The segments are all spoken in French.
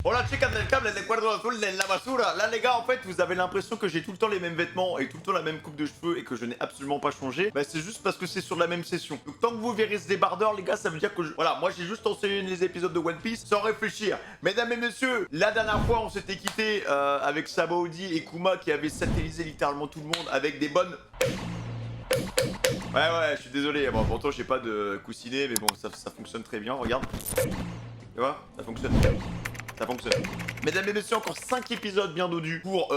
Hola chicas del cable de cuerdo azul de la basura. Là les gars, en fait vous avez l'impression que j'ai tout le temps les mêmes vêtements et tout le temps la même coupe de cheveux et que je n'ai absolument pas changé. Bah c'est juste parce que c'est sur la même session. Donc tant que vous verrez ce débardeur les gars, ça veut dire que voilà, moi j'ai juste enseigné les épisodes de One Piece sans réfléchir. Mesdames et messieurs, la dernière fois on s'était quitté avec Sabaody et Kuma qui avaient satellisé littéralement tout le monde avec des bonnes... Ouais, je suis désolé, bon pourtant j'ai pas de coussinet mais bon ça fonctionne très bien, regarde. Tu vois, ça fonctionne. Ça fonctionne. Mesdames et messieurs, encore 5 épisodes bien dodus pour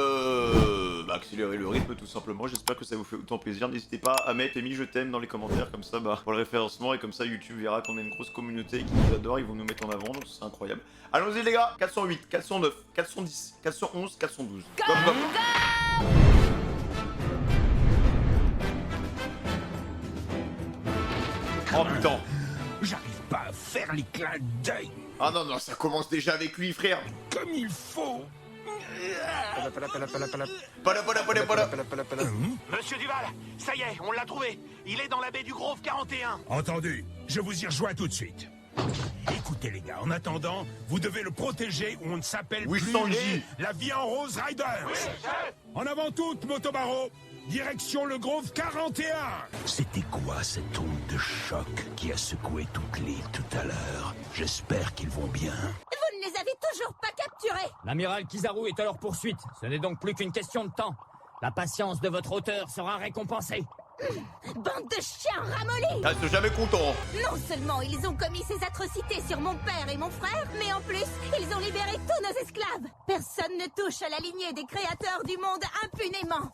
accélérer le rythme tout simplement. J'espère que ça vous fait autant plaisir. N'hésitez pas à mettre Amy je t'aime dans les commentaires comme ça pour le référencement et comme ça YouTube verra qu'on a une grosse communauté qui nous adore, ils vont nous mettre en avant donc c'est incroyable. Allons-y les gars, 408, 409, 410, 411, 412. Go, go. Oh putain. J'arrive pas à faire les clins d'œil Ah non, ça commence déjà avec lui frère. comme il faut. Monsieur Duval, ça y est, on l'a trouvé. Il est dans la baie du Grove 41. Entendu, je vous y rejoins tout de suite. Écoutez les gars, en attendant, vous devez le protéger ou on ne s'appelle Oui, plus Sanji. la vie en Rose Riders. En avant toute, Motobaro, direction le Grove 41. C'était quoi cette onde de choc qui a secoué toute l'île tout à l'heure? J'espère qu'ils vont bien. Vous ne les avez toujours pas capturés. L'amiral Kizaru est à leur poursuite. Ce n'est donc plus qu'une question de temps. La patience de votre auteur sera récompensée. Bande de chiens ramollis. Ah, ils sont jamais contents. Non seulement ils ont commis ces atrocités sur mon père et mon frère, mais en plus, ils ont libéré tous nos esclaves. Personne ne touche à la lignée des créateurs du monde impunément.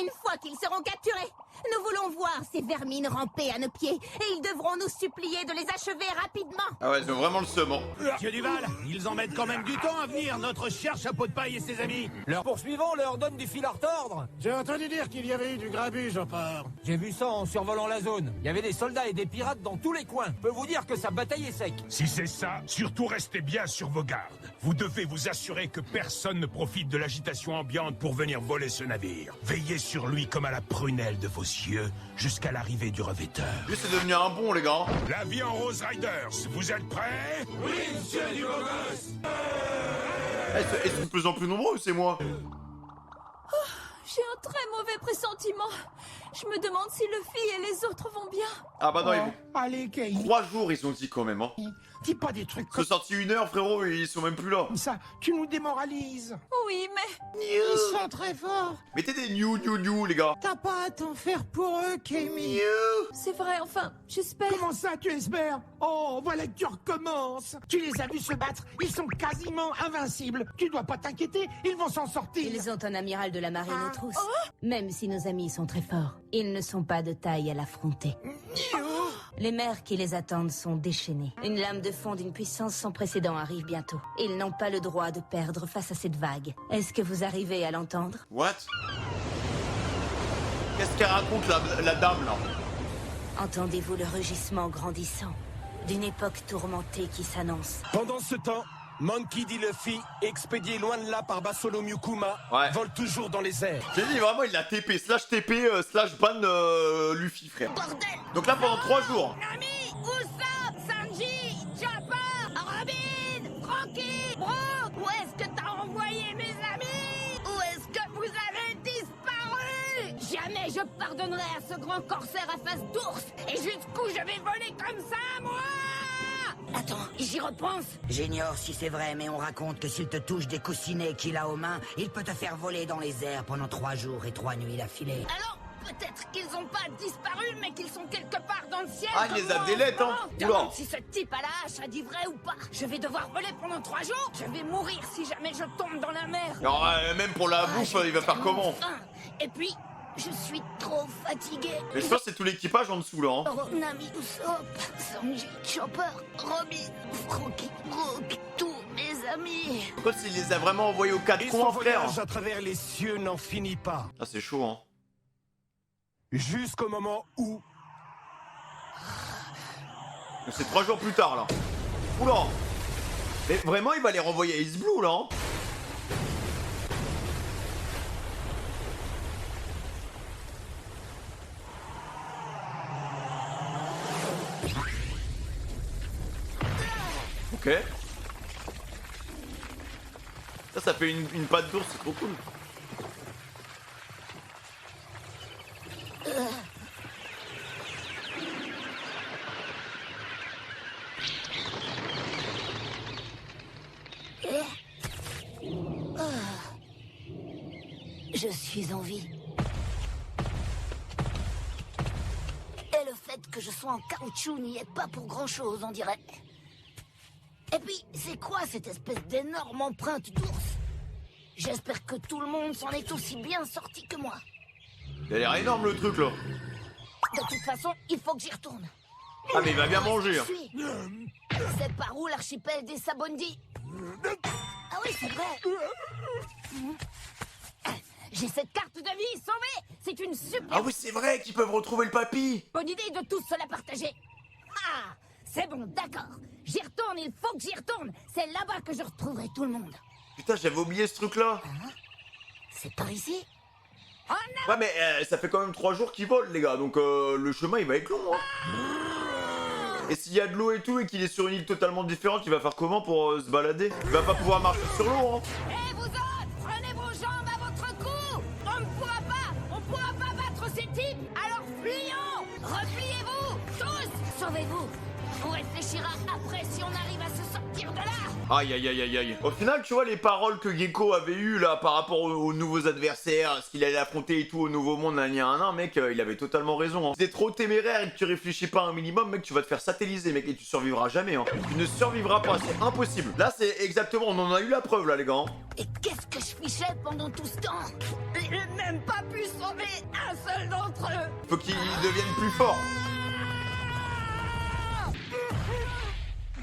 Une fois qu'ils seront capturés, nous voulons voir ces vermines ramper à nos pieds et ils devront nous supplier de les achever rapidement. Ah ouais, ils ont vraiment le seum. Hein. Monsieur Duval, ils en mettent quand même du temps à venir, notre cher chapeau de paille et ses amis. Leurs poursuivants leur donnent du fil à retordre. J'ai entendu dire qu'il y avait eu du grabuge au port. J'ai vu ça en survolant la zone. Il y avait des soldats et des pirates dans tous les coins. Je peux vous dire que ça bataillait sec. Si c'est ça, surtout restez bien sur vos gardes. Vous devez vous assurer que personne ne profite de l'agitation ambiante pour venir voler ce navire. Veillez sur lui comme à la prunelle de vos yeux jusqu'à l'arrivée du revêteur. Lui c'est devenu un bon les gars. La vie en Rose Riders, vous êtes prêts? Oui, monsieur du beau gosse. Ils sont de plus en plus nombreux, c'est moi. J'ai un très mauvais pressentiment. Je me demande si Luffy et les autres vont bien. Ah bah non, ils vont... Allez, Kay, 3 jours ils ont dit quand même. Hein. dis pas des trucs Ils sont comme sortis 1 heure frérot, ils sont même plus là. ça. Tu nous démoralises. Oui, mais... Ils sont très forts. Mettez des new les gars. T'as pas à t'en faire pour eux, Kami. C'est vrai, enfin, j'espère... Comment ça, tu espères? Oh, voilà que tu recommences. Tu les as vus se battre. Ils sont quasiment invincibles. Tu dois pas t'inquiéter. Ils vont s'en sortir. Ils ont un amiral de la marine aux trousses. Même si nos amis sont très forts, ils ne sont pas de taille à l'affronter. Les mers qui les attendent sont déchaînées. Une lame de fond d'une puissance sans précédent arrive bientôt. Ils n'ont pas le droit de perdre face à cette vague. Est-ce que vous arrivez à l'entendre? What? Qu'est-ce qu'elle raconte la dame là? Entendez-vous le rugissement grandissant d'une époque tourmentée qui s'annonce? Pendant ce temps, Monkey D. Luffy, expédié loin de là par Bartholomew Kuma, Ouais. vole toujours dans les airs. J'ai dit vraiment il a TP, slash TP, slash ban Luffy frère. Bordel! Donc là pendant 3 jours. Nami, Usopp, Sanji, Chopper, Robin, Franky, Brook, où est-ce que t'as envoyé mes amis? Où est-ce que vous avez disparu? Jamais je pardonnerai à ce grand corsaire à face d'ours. Et jusqu'où je vais voler comme ça, moi? Attends, j'y repense. J'ignore si c'est vrai, mais on raconte que s'il te touche des coussinets qu'il a aux mains, il peut te faire voler dans les airs pendant 3 jours et 3 nuits d'affilée. Alors, peut-être qu'ils ont pas disparu, mais qu'ils sont quelque part dans le ciel. Ah, il comme les a moi, délètes, hein. enfant. Oula. Demande si ce type à la hache a dit vrai ou pas. Je vais devoir voler pendant 3 jours. Je vais mourir si jamais je tombe dans la mer. Alors même pour la bouffe, il va faire comment? Faim. Et puis, je suis trop fatigué. Mais je pense que c'est tout l'équipage en dessous là. Hein. Nami, Usopp, Sanji, Chopper, Robin, Franky, Brook, tous mes amis. Pourquoi s'il les a vraiment envoyés aux 4 Et coins son frère? voyage à travers les cieux n'en finit pas. Ah c'est chaud hein. Jusqu'au moment où... Donc c'est 3 jours plus tard là. Oula. Mais vraiment il va les renvoyer à East Blue là hein. Ok. Ça fait une patte d'ours, c'est trop cool. Je suis en vie. Et le fait que je sois en caoutchouc n'y est pas pour grand-chose, on dirait. Et puis, c'est quoi cette espèce d'énorme empreinte d'ours? J'espère que tout le monde s'en est aussi bien sorti que moi. Il a l'air énorme le truc là. De toute façon, il faut que j'y retourne. Ah mais il va bien manger. Hein. C'est par où l'archipel des Sabondi? Ah oui, c'est vrai. J'ai cette carte de vie sauvée. C'est une super... Ah oui, c'est vrai qu'ils peuvent retrouver le papy. bonne idée de tous se la partager. Ah, c'est bon, d'accord. J'y retourne, il faut que j'y retourne. C'est là-bas que je retrouverai tout le monde. Putain, j'avais oublié ce truc là. C'est par ici? Oh non! Ouais mais ça fait quand même 3 jours qu'ils volent les gars, donc le chemin il va être long hein. Et s'il y a de l'eau et tout et qu'il est sur une île totalement différente, il va faire comment pour se balader? Il va pas pouvoir marcher sur l'eau hein. Et vous autres, prenez vos jambes à votre cou. On ne pourra pas battre ces types. Alors fuyons. Repliez-vous, tous. Sauvez-vous. On réfléchira après si on arrive à se sortir de là. Aïe aïe aïe aïe aïe. Au final, tu vois les paroles que Gecko avait eues là par rapport aux nouveaux adversaires, ce qu'il allait affronter et tout au nouveau monde, mec, il avait totalement raison. Hein. Si t'es trop téméraire et que tu réfléchis pas un minimum, mec, tu vas te faire satelliser, mec, et tu survivras jamais. Hein. Tu ne survivras pas, c'est impossible. Là, c'est exactement, on en a eu la preuve là, les gars. Hein. Et qu'est-ce que je fichais pendant tout ce temps? J'ai même pas pu sauver un seul d'entre eux. Faut qu'ils deviennent plus forts.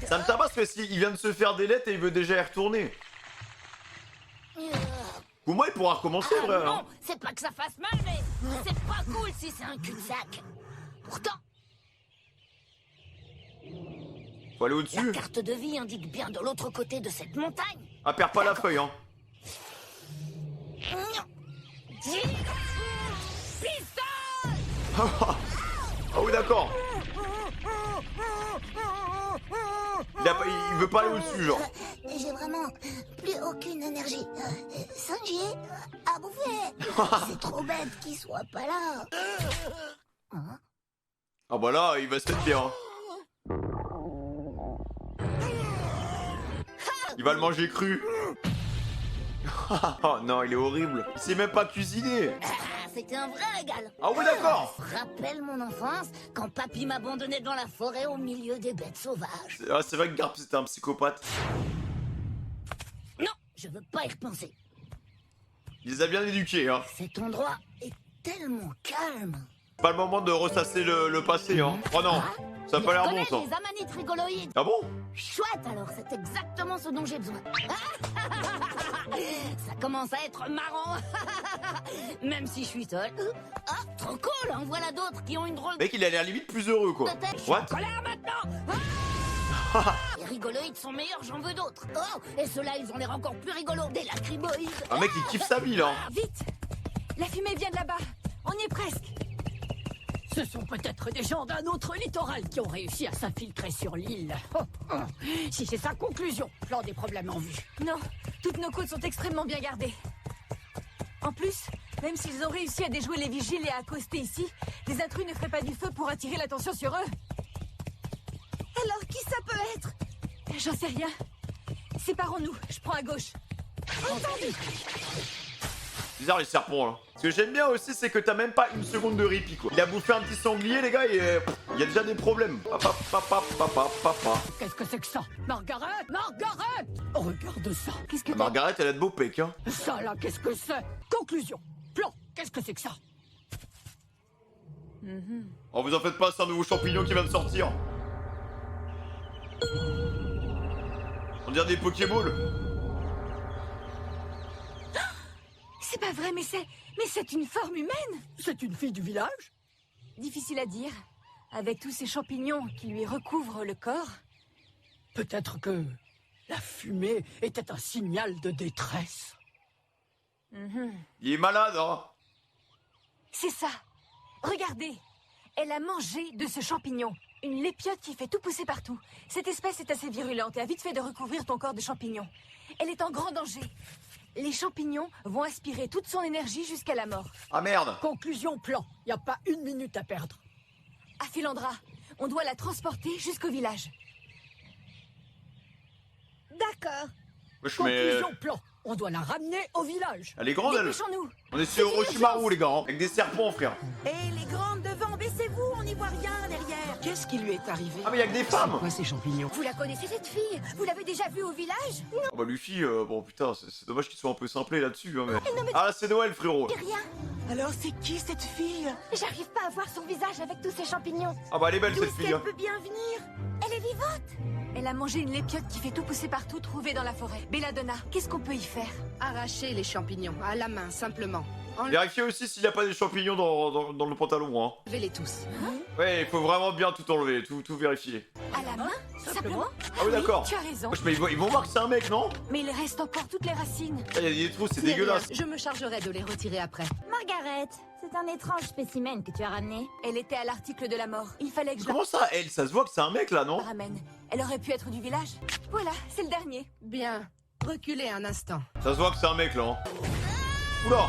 Ça me tabasse parce qu'il vient de se faire des lettres et il veut déjà y retourner. Ou moi il pourra recommencer, Ah vrai. non, Hein. c'est pas que ça fasse mal, mais c'est pas cool si c'est un cul-de-sac. Pourtant, Faut aller la au-dessus. carte de vie indique bien de l'autre côté de cette montagne. Ah, perds pas la feuille, hein. Pistole! Ah oui, d'accord. Il veut pas aller au-dessus, genre. J'ai vraiment plus aucune énergie. Sanji, à bouffer. C'est trop bête qu'il soit pas là. Ah bah là, il va se mettre bien. Hein. Il va le manger cru. Oh non, il est horrible. Il sait même pas cuisiner. C'était un vrai régal. Ah oui, d'accord. Rappelle mon enfance quand papy m'abandonnait dans la forêt au milieu des bêtes sauvages. Ah, c'est vrai que Garp c'était un psychopathe. Non, je veux pas y repenser. Il les a bien éduqués, hein. Cet endroit est tellement calme. Pas le moment de ressasser le passé, hein. Oh non, ça a pas l'air bon, ça. Les amanites rigoloïdes. Ah bon? Chouette alors, c'est exactement ce dont j'ai besoin. Ça commence à être marrant. Même si je suis seul. Ah, trop cool, en voilà d'autres qui ont une drôle de Mec, il a l'air limite plus heureux, quoi. tête. Je suis What? en colère maintenant. Les rigoloïdes sont meilleurs, j'en veux d'autres. Oh, et ceux-là, ils ont l'air encore plus rigolos. Des lacrymoïdes. Un mec, il kiffe sa vie, là. Vite! La fumée vient de là-bas. On y est presque. Ce sont peut-être des gens d'un autre littoral qui ont réussi à s'infiltrer sur l'île. Si c'est sa conclusion, plan des problèmes en vue. Non, toutes nos côtes sont extrêmement bien gardées. En plus, même s'ils ont réussi à déjouer les vigiles et à accoster ici, les intrus ne feraient pas du feu pour attirer l'attention sur eux. Alors, qui ça peut être? J'en sais rien. Séparons-nous, je prends à gauche. Entendu. Bizarre les serpents là. Ce que j'aime bien aussi, c'est que t'as même pas une seconde de répit quoi. Il a bouffé un petit sanglier, les gars, et il y a déjà des problèmes. Papa. Qu'est-ce que c'est que ça? Margaret! Margaret! Regarde ça! Qu'est-ce que t'as? Margaret, elle a de beaux pecs, hein. Ça là, qu'est-ce que c'est? Conclusion! Plan! Qu'est-ce que c'est que ça? Oh, vous en faites pas, c'est un nouveau champignon qui vient de sortir. On dirait des Pokéballs. C'est pas vrai, mais c'est une forme humaine. C'est une fille du village? Difficile à dire. Avec tous ces champignons qui lui recouvrent le corps. Peut-être que la fumée était un signal de détresse. Il est malade, hein. C'est ça. Regardez. Elle a mangé de ce champignon. Une lépiote qui fait tout pousser partout. Cette espèce est assez virulente et a vite fait de recouvrir ton corps de champignons. Elle est en grand danger. Les champignons vont aspirer toute son énergie jusqu'à la mort. Ah merde. Conclusion plan. Y a pas une minute à perdre. À Philandra, on doit la transporter jusqu'au village. D'accord. Wesh, mais... Conclusion plan. On doit la ramener au village. Elle est grande, elle. Dépêchons-nous. On est sur Orochimaru, les gars, hein, avec des serpents, frère. Et les grandes devant, baissez-vous, on n'y voit rien derrière. Qu'est-ce qui lui est arrivé? Ah, mais y'a que des femmes. Quoi ces champignons? Vous la connaissez cette fille? Vous l'avez déjà vue au village? Non, Ah bah Luffy, bon putain, c'est dommage qu'ils soient un peu simplés là-dessus, hein, mais... Ah là, c'est Noël, frérot. rien. Alors c'est qui cette fille? J'arrive pas à voir son visage avec tous ces champignons. Ah bah elle est belle, D'où cette est-ce fille, qu'elle hein. peut bien venir? Elle est vivante. Elle a mangé une lépiote qui fait tout pousser partout, trouvée dans la forêt. Belladonna, qu'est-ce qu'on peut y faire? Arracher les champignons, à la main, simplement. Vérifiez aussi s'il n'y a pas des champignons dans le pantalon, hein. Enlevez-les tous. Ouais, il faut vraiment bien tout enlever, tout vérifier. À la main? Simplement? Ah oui, d'accord. Tu as raison. Wesh, mais ils vont voir que c'est un mec, non? Mais il reste encore toutes les racines. Ah, il y a des trous, c'est C'est rien, dégueulasse. Je me chargerai de les retirer après. Margaret, c'est un étrange spécimen que tu as ramené. Elle était à l'article de la mort. Il fallait que je Comment ça, elle? Ça se voit que c'est un mec, là, non? la ramène. Elle aurait pu être du village. Voilà, c'est le dernier. Bien. Reculez un instant. Ça se voit que c'est un mec, là, hein. Oula!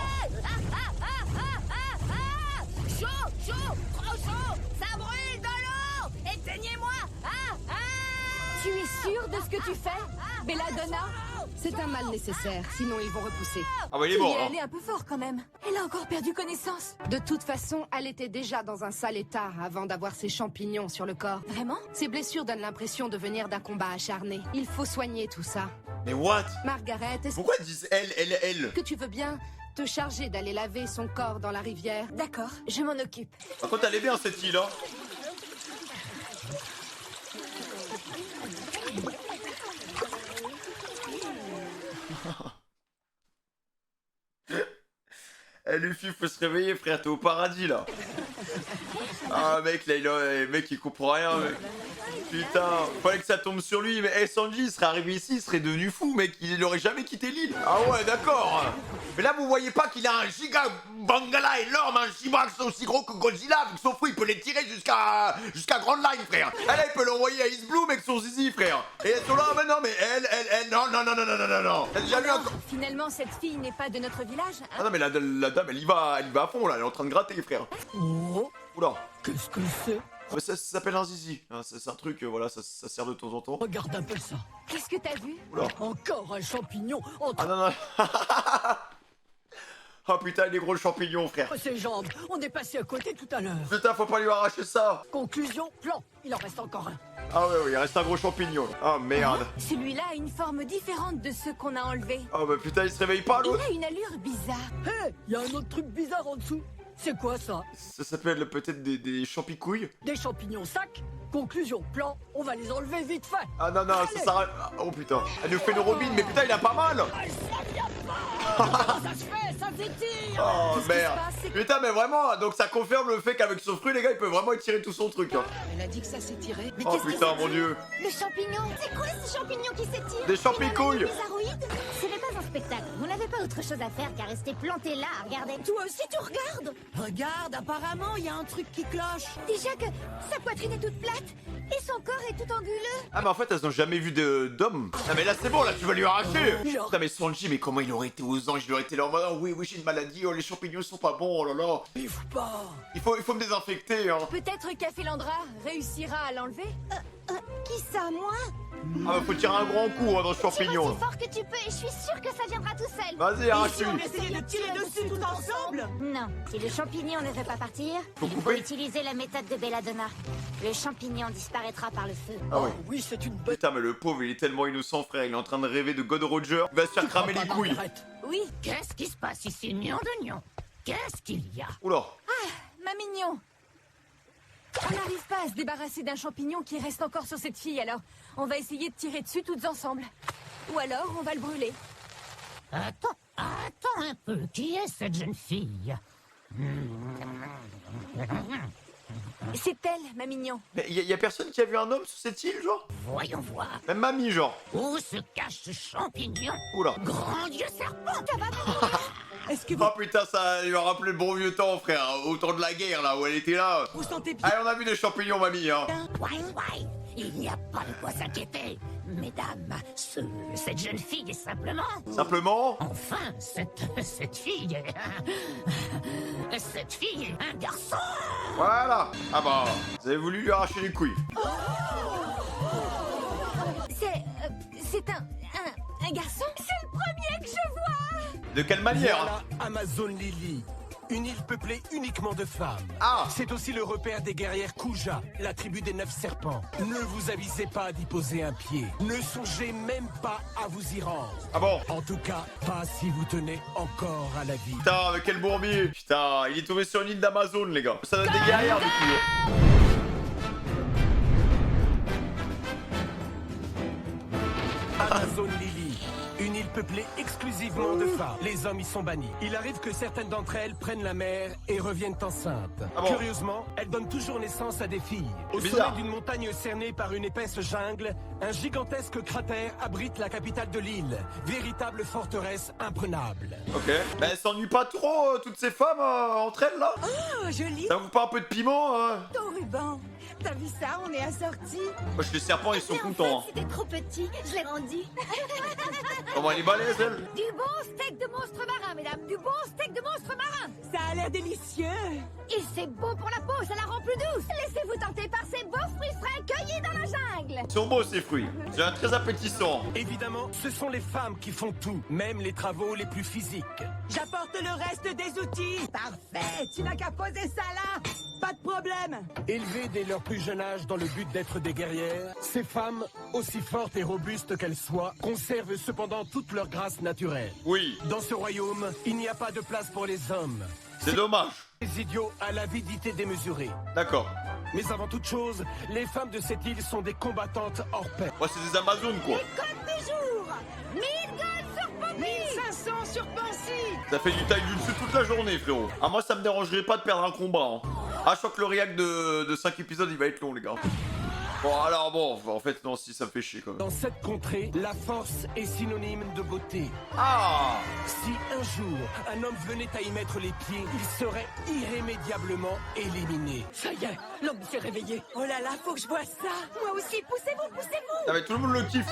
Chaud, chaud, trop chaud, ça brûle dans l'eau. Éteignez-moi. Tu es sûre de ce que tu fais, Belladonna? C'est un mal nécessaire, sinon ils vont repousser. Ah bah il est Tu y mort, es là. allée un peu fort quand même. Elle a encore perdu connaissance. De toute façon, elle était déjà dans un sale état avant d'avoir ces champignons sur le corps. Vraiment? Ces blessures donnent l'impression de venir d'un combat acharné. Il faut soigner tout ça. Mais what? Margaret, est-ce Pourquoi ils disent elle? que tu veux bien te charger d'aller laver son corps dans la rivière? D'accord, je m'en occupe. Par contre, elle est bien, cette fille, là. Eh Luffy, faut se réveiller, frère, t'es au paradis, là. Ah, mec, là, mec, il comprend rien, mec. Putain, fallait que ça tombe sur lui, mais Sanji, il serait arrivé ici, il serait devenu fou, mec, il aurait jamais quitté l'île. Ah ouais, d'accord. Mais là, vous voyez pas qu'il a un giga bangala énorme, un Shibrax aussi gros que Godzilla, avec son fou, il peut les tirer jusqu'à Grand Line, frère. Et là, il peut l'envoyer à East Blue, avec son zizi, frère. Et elles sont là, mais non, mais elle, non. T'as déjà vu un... Finalement, cette fille n'est pas de notre village, hein? Ah non, mais la dame, elle y va à fond, là, elle est en train de gratter, frère. Oh, Oula. qu'est-ce que c'est? Ah, ça s'appelle un zizi, hein, c'est un truc, voilà, ça sert de temps en temps. Regarde un peu ça. Qu'est-ce que t'as vu? Oula. Encore un champignon entre Ah non, non. Oh putain, les gros champignons, frère. ses jambes. On est passé à côté tout à l'heure. Putain, faut pas lui arracher ça. Conclusion, plan. Il en reste encore un. Ah ouais, il reste un gros champignon. Ah merde. Celui-là a une forme différente de ceux qu'on a enlevés. Oh bah putain, il se réveille pas, Il l'autre. a une allure bizarre. Hé, il y a un autre truc bizarre en dessous. C'est quoi ça? Ça s'appelle peut-être des champicouilles. Des champignons sacs? Conclusion, plan. On va les enlever vite fait. Ah non, non, ça s'arrête. Oh putain, elle nous fait une robine, mais putain, il a pas mal. Ça se fait, ça s'étire. Oh Qu'est-ce qui se merde. passe? Putain, mais vraiment, donc ça confirme le fait qu'avec son fruit, les gars, il peut vraiment étirer tout son truc. Hein. Elle a dit que ça s'est tiré. Mais Oh qu'est-ce que putain, c'est? mon dieu. Le champignon. C'est quoi ce champignon qui s'étire? Des champicouilles. Bizarroïdes? Ce n'est pas un spectacle. Vous n'avez pas autre chose à faire qu'à rester planté là, regardez. Toi aussi tu regardes? Regarde, apparemment, il y a un truc qui cloche. Déjà que sa poitrine est toute plate et son corps est tout anguleux. Ah mais en fait elles ont jamais vu d'homme. Ah mais là c'est bon, là tu vas lui arracher. Genre. Putain mais Sanji, mais comment il aurait été aux anges? Il aurait été là en mode oh, oui j'ai une maladie, oh les champignons sont pas bons, oh là là. Biffe pas. Il faut me désinfecter hein. Peut-être qu'Afelandra réussira à l'enlever? Qui ça, moi? Ah bah faut tirer un grand coup hein, dans le Tire champignon. aussi fort que tu peux et je suis sûre que ça viendra tout seul. Vas-y arrache-lui. Essayez de tirer dessus tout ensemble. Non, si le champignon ne veut pas partir, Faut il faut couper. utiliser la méthode de Belladonna. Le champignon disparaîtra par le feu. Ah ouais. Oh, oui, c'est une bonne. Putain mais le pauvre il est tellement innocent frère, il est en train de rêver de God Roger. Il va se faire cramer les couilles. Oui, Qu'est-ce qui se passe ici, nom d'oignon? Qu'est-ce qu'il y a? Oula. ma mignon. On n'arrive pas à se débarrasser d'un champignon qui reste encore sur cette fille, alors on va essayer de tirer dessus toutes ensemble. Ou alors on va le brûler. Attends un peu. Qui est cette jeune fille? C'est elle, ma mignon. Mais y a personne qui a vu un homme sur cette île genre? Voyons voir. Même mamie genre. Où se cache ce champignon? Oula. Grand dieu serpent! Est-ce que Oh putain ça lui a rappelé le bon vieux temps frère, au temps de la guerre là où elle était là. Vous sentez bien? Allez on a vu des champignons mamie hein. Ouais. Il n'y a pas de quoi s'inquiéter. Mesdames, cette jeune fille est simplement... Simplement Enfin, cette fille est... Cette fille est un garçon. Voilà. Ah bah, vous avez voulu lui arracher les couilles. C'est un garçon? C'est le premier que je vois! De quelle manière Voilà Amazon Lily, une île peuplée uniquement de femmes. Ah. C'est aussi le repère des guerrières Kuja, la tribu des 9 serpents. Ne vous avisez pas d'y poser un pied. Ne songez même pas à vous y rendre. Ah bon? En tout cas, pas si vous tenez encore à la vie. Putain, mais quel bourbier. Putain, il est tombé sur une île d'Amazon, les gars. Ça donne des guerrières, du coup. Amazon Lily, une île peuplée exclusivement de femmes. Les hommes y sont bannis. Il arrive que certaines d'entre elles prennent la mer et reviennent enceintes. Ah bon? Curieusement, elles donnent toujours naissance à des filles. Au Bizarre. sommet d'une montagne cernée par une épaisse jungle, un gigantesque cratère abrite la capitale de l'île. Véritable forteresse imprenable. Ok. Bah, elles s'ennuient pas trop, toutes ces femmes, entre elles, là? Oh, joli! Ça vous pas un peu de piment, Ton ruban! T'as vu ça? On est assortis! Moi, les serpents, ils sont contents. Hein. C'était trop petit, je l'ai rendu. Comment elle est balèze, elle? Du bon steak de monstre marin, mesdames, du bon steak de monstre marin. Ça a l'air délicieux! Et c'est bon pour la peau, ça la rend plus douce. Laissez-vous tenter par ces beaux fruits frais cueillis dans la jungle. Ils sont beaux, ces fruits. C'est un très appétissant. Évidemment, ce sont les femmes qui font tout, même les travaux les plus physiques. J'apporte le reste des outils! Parfait! Tu n'as qu'à poser ça là! Pas de problème! Élevées dès leur plus jeune âge dans le but d'être des guerrières, ces femmes, aussi fortes et robustes qu'elles soient, conservent cependant toute leur grâce naturelle. Oui, Dans ce royaume, il n'y a pas de place pour les hommes. c'est dommage. Les idiots à l'avidité démesurée. D'accord. Mais avant toute chose, les femmes de cette île sont des combattantes hors pair. Moi, c'est des Amazones, quoi. Code du jour 1000 gold sur Poppy. 1500 sur Pansy! Ça fait du taille d'une dessus toute la journée, frérot. Ah, moi, ça me dérangerait pas de perdre un combat. Hein. Ah, je crois que le react de 5 épisodes, il va être long, les gars. Bon, alors bon, en fait, non, si, ça me fait chier, quand même. Dans cette contrée, la force est synonyme de beauté. Ah. Si un jour, un homme venait à y mettre les pieds, il serait irrémédiablement éliminé. Ça y est, l'homme s'est réveillé. Oh là là, faut que je vois ça! Moi aussi, poussez-vous, poussez-vous! Ah, mais tout le monde le kiffe.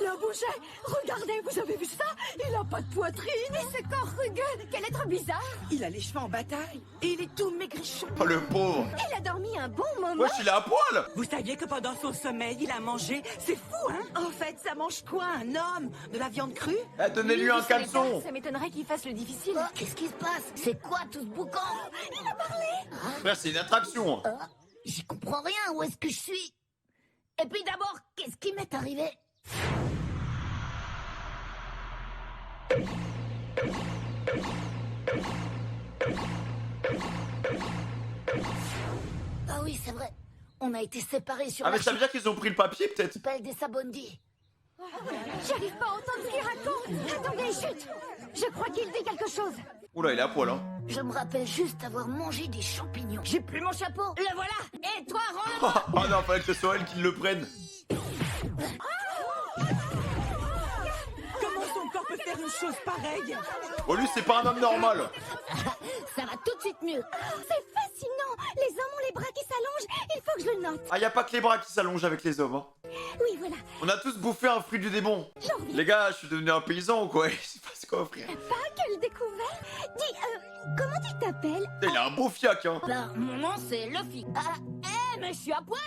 Il a bougé. Regardez, vous avez vu ça? Il a pas de poitrine. Et ce corps rugueux, quel être bizarre. Il a les cheveux en bataille et il est tout maigrichon. Oh, le pauvre. Il a dormi un bon moment. Wesh, il est à poil. Vous saviez que pendant son sommeil, il a mangé? C'est fou, hein? En fait, ça mange quoi, un homme? De la viande crue? Eh, donnez-lui un caleçon. Ça m'étonnerait qu'il fasse le difficile. Oh, qu'est-ce qui se passe? C'est quoi tout ce boucan? Il a parlé! Frère, c'est une attraction. Hein. J'y comprends rien, où est-ce que je suis? Et puis d'abord, qu'est-ce qui m'est arrivé? Ah oui, c'est vrai. On a été séparés sur Ah, mais ça veut dire qu'ils ont pris le papier, peut-être? l'archipel des Sabondi. J'arrive pas à entendre ce qu'il raconte. Attendez, chut. Je crois qu'il dit quelque chose. Oula, il est à poil, hein. Je me rappelle juste avoir mangé des champignons. J'ai plus mon chapeau. Le voilà. Et toi, rends-le-moi. Oh non, fallait que ce soit elle qui le prenne. Comment son corps peut faire une chose pareille? Oh, lui, c'est pas un homme normal. Ça va tout de suite mieux. C'est fascinant. Les hommes ont les bras qui s'allongent. Il faut que je le note. Ah, y a pas que les bras qui s'allongent avec les hommes, hein. Oui, voilà. On a tous bouffé un fruit du démon. J'en reviens. Les gars, je suis devenu un paysan ou quoi? Il se passe quoi, frère? Pas quelle découverte. Dis, comment tu t'appelles? Putain, il a un beau fiac, hein. Ben, mon nom c'est Luffy. Mais je suis à poil.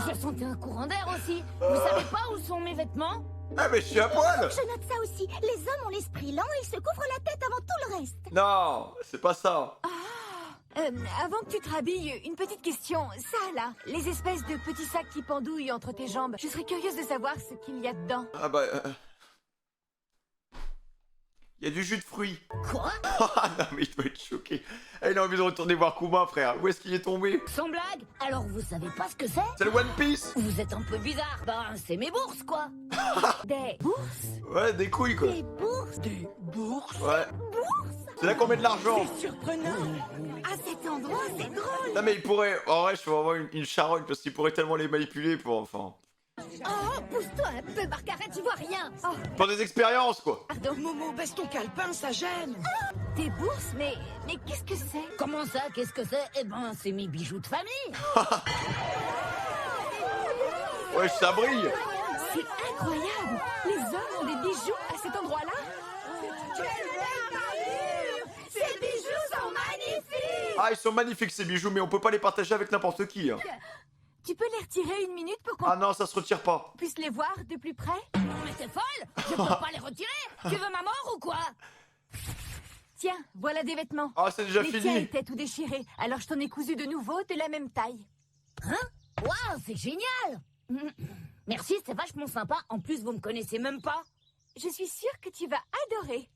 Je sentais un courant d'air aussi. Vous savez pas où sont mes vêtements? Ah, mais je suis à poil. Je note ça aussi. Les hommes ont l'esprit lent, ils se couvrent la tête avant tout le reste. Non, c'est pas ça. Avant que tu te rhabilles, une petite question. Ça, là, les espèces de petits sacs qui pendouillent entre tes jambes, je serais curieuse de savoir ce qu'il y a dedans. Ah bah... Il y a du jus de fruits. Quoi? Ah non, mais il doit être choqué. Ah, il a envie de retourner voir Kuma, frère. Où est-ce qu'il est tombé? Sans blague? Alors vous savez pas ce que c'est? C'est le One Piece. Vous êtes un peu bizarre. Ben, c'est mes bourses, quoi. Des bourses? Ouais, des couilles, quoi. Des bourses? Des bourses? Ouais. Bourses? C'est là qu'on met de l'argent. C'est surprenant. À cet endroit, c'est drôle. Non, mais il pourrait... En vrai, je faut avoir une charogne, parce qu'il pourrait tellement les manipuler pour... Enfin... Oh, pousse-toi un peu, Margaret, tu vois rien. Pour des expériences, quoi. Pardon, Momo, baisse ton calepin, ça gêne. Tes bourses, mais qu'est-ce que c'est? Comment ça, qu'est-ce que c'est? Eh ben, c'est mes bijoux de famille. Ouais, ça brille. C'est incroyable! Les hommes ont des bijoux à cet endroit-là? Ces bijoux sont magnifiques. Ah, ils sont magnifiques ces bijoux, mais on peut pas les partager avec n'importe qui. Hein. Tu peux les retirer une minute pour qu'on Ah non, ça se retire pas. puisse les voir de plus près? Non mais t'es folle. Je peux pas les retirer. Tu veux ma mort ou quoi? Tiens, voilà des vêtements. Ah, c'est déjà Les tiens fini. étaient tout déchirés, alors je t'en ai cousu de nouveau de la même taille. Hein? Waouh, c'est génial. Merci, c'est vachement sympa. En plus, vous me connaissez même pas. Je suis sûre que tu vas adorer.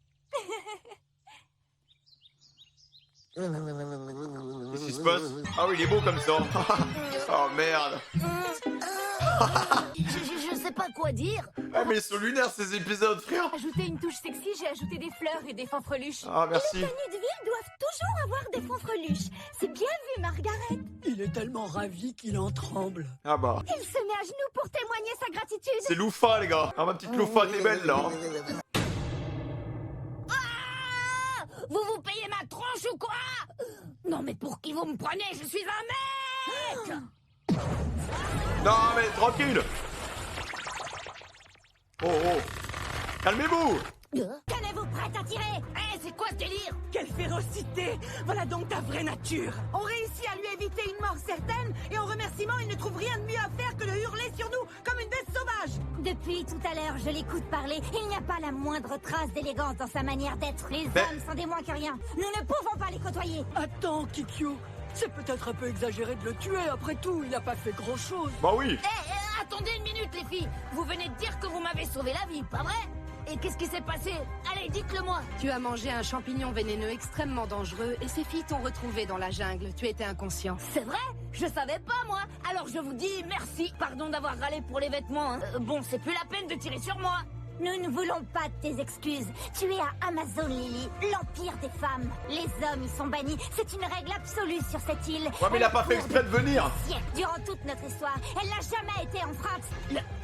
Qu'est-ce qui se passe? Ah oui, il est beau comme ça. Oh merde. Je sais pas quoi dire. Ah mais ils sont lunaires ces épisodes, frère. Ajouter une touche sexy, j'ai ajouté des fleurs et des fanfreluches. Ah merci. Les tenues de ville doivent toujours avoir des fanfreluches. C'est bien vu, Margaret. Il est tellement ravi qu'il en tremble. Ah bah. Il se met à genoux pour témoigner sa gratitude. C'est Loufa les gars. Ah ma petite Loufa, t'es belle là. Ah, vous vous payez ma tronche ou quoi? Non mais pour qui vous me prenez? Je suis un mec. Non mais tranquille. Oh oh. Calmez-vous. Tenez-vous prête à tirer? Eh, c'est quoi ce délire? Quelle férocité! Voilà donc ta vraie nature! On réussit à lui éviter une mort certaine et en remerciement, il ne trouve rien de mieux à faire que de hurler sur nous comme une bête sauvage. Depuis tout à l'heure, je l'écoute parler. Il n'y a pas la moindre trace d'élégance dans sa manière d'être. Les hommes sont des moins que rien. Nous ne pouvons pas les côtoyer. Attends, Kikyo! C'est peut-être un peu exagéré de le tuer, après tout, il n'a pas fait grand-chose. Bah oui. Eh, attendez une minute les filles. Vous venez de dire que vous m'avez sauvé la vie, pas vrai? Et qu'est-ce qui s'est passé? Allez, dites-le-moi. Tu as mangé un champignon vénéneux extrêmement dangereux et ces filles t'ont retrouvé dans la jungle. Tu étais inconscient. C'est vrai? Je savais pas, moi. Alors je vous dis merci. Pardon d'avoir râlé pour les vêtements. Hein. Bon, c'est plus la peine de tirer sur moi. Nous ne voulons pas de tes excuses. Tu es à Amazon Lily, l'empire des femmes. Les hommes y sont bannis. C'est une règle absolue sur cette île. Ouais mais il a pas fait exprès de venir. Durant toute notre histoire, elle n'a jamais été enfreinte.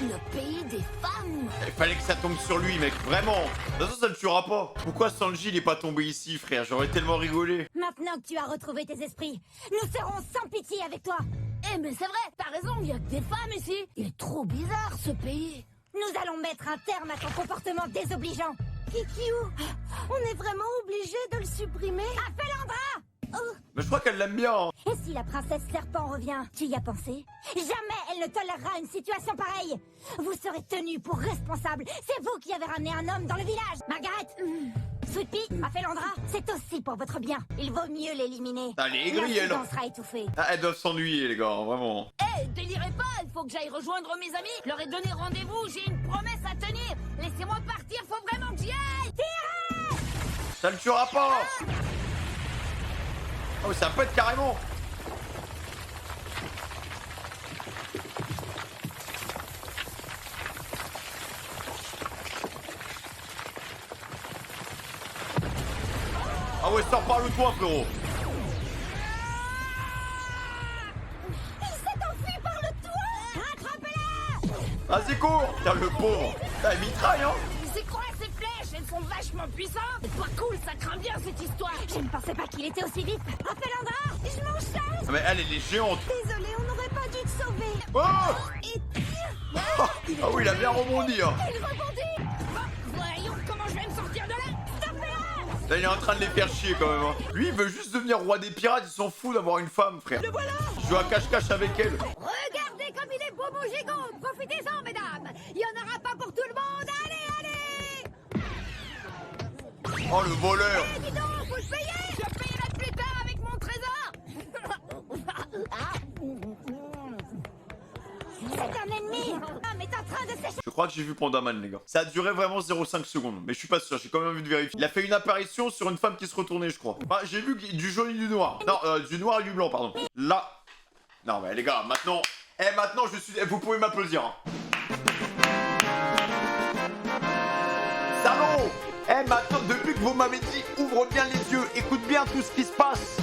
Le pays des femmes. Il fallait que ça tombe sur lui mec, vraiment. De toute façon ça ne tuera pas. Pourquoi Sanji il est pas tombé ici frère? J'aurais tellement rigolé. Maintenant que tu as retrouvé tes esprits, nous serons sans pitié avec toi. Eh mais c'est vrai, t'as raison, il y a que des femmes ici. Il est trop bizarre ce pays. Nous allons mettre un terme à ton comportement désobligeant. Kikyo, on est vraiment obligé de le supprimer. Aphelandra! Mais je crois qu'elle l'aime bien. Hein. Et si la princesse serpent revient, tu y as pensé? Jamais elle ne tolérera une situation pareille. Vous serez tenus pour responsables. C'est vous qui avez ramené un homme dans le village. Margaret, Sweet Pea, Aphelandra, c'est aussi pour votre bien. Il vaut mieux l'éliminer. Elle est aigrie elle. Sera étouffée. Ah, elles doivent s'ennuyer les gars, vraiment. Eh, délirez pas, il faut que j'aille rejoindre mes amis. Je leur ai donné rendez-vous, j'ai une promesse à tenir. Laissez-moi partir, faut vraiment que j'y aille. Tirez! Ça le tuera pas. Oh ça pète carrément. Ah ouais, sors par le toit frérot. Il s'est enfui par le toit! Attrapez-la! Vas-y cours. Tiens le pauvre. T'as une mitraille hein. C'est quoi ces flèches? Elles sont vachement puissantes. C'est pas cool, ça craint bien cette histoire. Je ne pensais pas qu'il était aussi vite. Aphelandra, je m'en chasse! Ah, mais elle est géante. Désolée, on n'aurait pas dû te sauver. Oh Et tire! ah oui, il a bien rebondi hein. Il rebondit! Voyons comment je vais me sortir de là. Stoppez-la! Là il est en train de les faire chier quand même hein. Lui il veut juste devenir roi des pirates, il s'en fout d'avoir une femme frère. Le voilà. Je joue à cache-cache avec elle. Regardez comme il est beau mon gigot. Profitez-en mesdames. Il y en aura pas pour tout le monde. Allez, allez. Oh le voleur. Eh, dis donc, faut le payer. Je payerai plus tard avec mon trésor. C'est un ennemi! L'homme est en train de s'échapper! Je crois que j'ai vu Pandaman les gars. Ça a duré vraiment 0,5 secondes. Mais je suis pas sûr, j'ai quand même envie de vérifier. Il a fait une apparition sur une femme qui se retournait je crois. Enfin, j'ai vu du jaune et du noir. Non, du noir et du blanc pardon. Là. Non mais les gars, maintenant... maintenant je suis... vous pouvez m'applaudir hein. Salaud. Maintenant, depuis que vous m'avez dit ouvre bien les yeux, écoute bien tout ce qui se passe.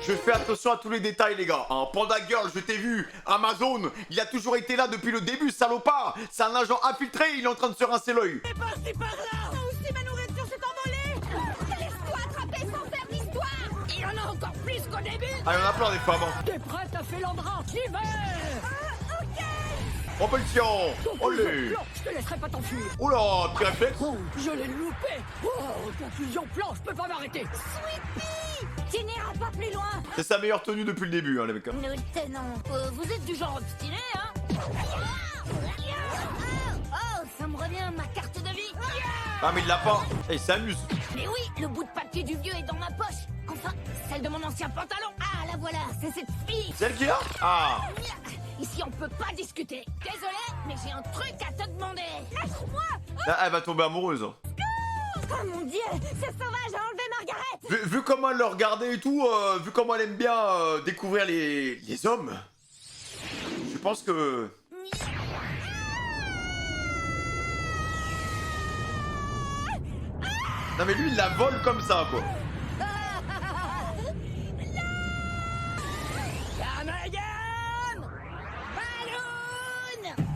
Je fais attention à tous les détails les gars. Panda Girl, je t'ai vu. Amazon, il a toujours été là depuis le début, salopard. C'est un agent infiltré, il est en train de se rincer l'œil. C'est parti par là! Aussi ma nourriture s'est envolée! Laisse-toi attraper, plus qu'au début. Ah, il y en a plein des femmes, hein. T'es prête à faire l'embras? J'y vais. Propulsion. Olé. Non, je te laisserai pas t'enfuir. Oula, petit réflexe. Oh, je l'ai loupé. Oh, conclusion plan, je peux pas m'arrêter. Sweetie, tu n'iras pas plus loin. C'est sa meilleure tenue depuis le début, hein, les mecs. Nous le tenons. Vous êtes du genre obstiné, hein? Oh, ça me revient, ma carte de vie. Ah, mais il l'a pas. Et il s'amuse. Mais oui, le bout de papier du vieux est dans ma poche. Enfin, celle de mon ancien pantalon. Ah, la voilà, c'est cette fille. Celle qui a? Ah. Ici, on peut pas discuter. Désolé, mais j'ai un truc à te demander. Lâche-moi. Ah, elle va tomber amoureuse. Oh mon Dieu, ce sauvage a enlevé Margaret. Vu comment elle le regardait et tout, vu comment elle aime bien découvrir les hommes, je pense que... Non mais lui, il la vole comme ça, quoi. Amalgame! Balloon!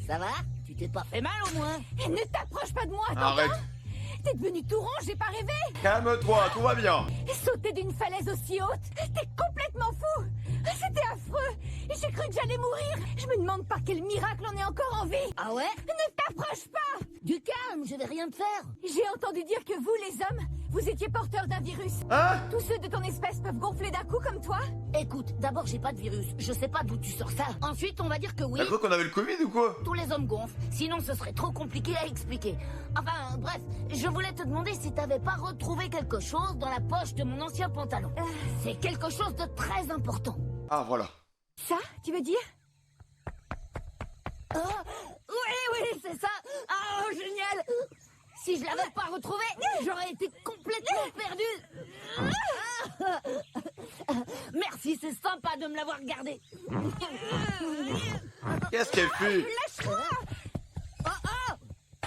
Ça va? Tu t'es pas fait mal au moins? Ne t'approche pas de moi, Arrête. t'entends? T'es devenu tout rond, j'ai pas rêvé. Calme-toi, tout va bien. Sauter d'une falaise aussi haute, t'es complètement fou. C'était affreux. J'ai cru que j'allais mourir. Je me demande par quel miracle on est encore en vie. Ah ouais? Ne t'approche pas. Du calme, je vais rien te faire. J'ai entendu dire que vous, les hommes, vous étiez porteurs d'un virus. Hein? Tous ceux de ton espèce peuvent gonfler d'un coup comme toi? Écoute, d'abord j'ai pas de virus, je sais pas d'où tu sors ça. Ensuite on va dire que oui, T'as cru qu'on avait le Covid ou quoi? tous les hommes gonflent, sinon ce serait trop compliqué à expliquer. Enfin bref, je voulais te demander si t'avais pas retrouvé quelque chose dans la poche de mon ancien pantalon. C'est quelque chose de très important. Ah, voilà. Ça, tu veux dire? Oh, oui, c'est ça. Oh, génial. Si je l'avais pas retrouvé, j'aurais été complètement perdue. Merci, c'est sympa de me l'avoir gardé. Qu'est-ce qu'elle fait? Lâche-moi.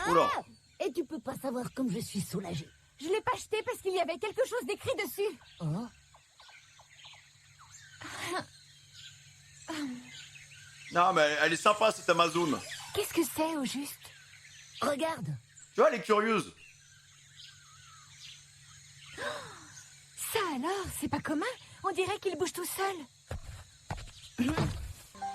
Oula. Et tu peux pas savoir comme je suis soulagée. Je l'ai pas acheté parce qu'il y avait quelque chose d'écrit dessus. Oh. Non, mais elle est sympa, cette Amazon. Qu'est-ce que c'est, au juste? Regarde. Tu vois, elle est curieuse. Ça alors, c'est pas commun. On dirait qu'il bouge tout seul.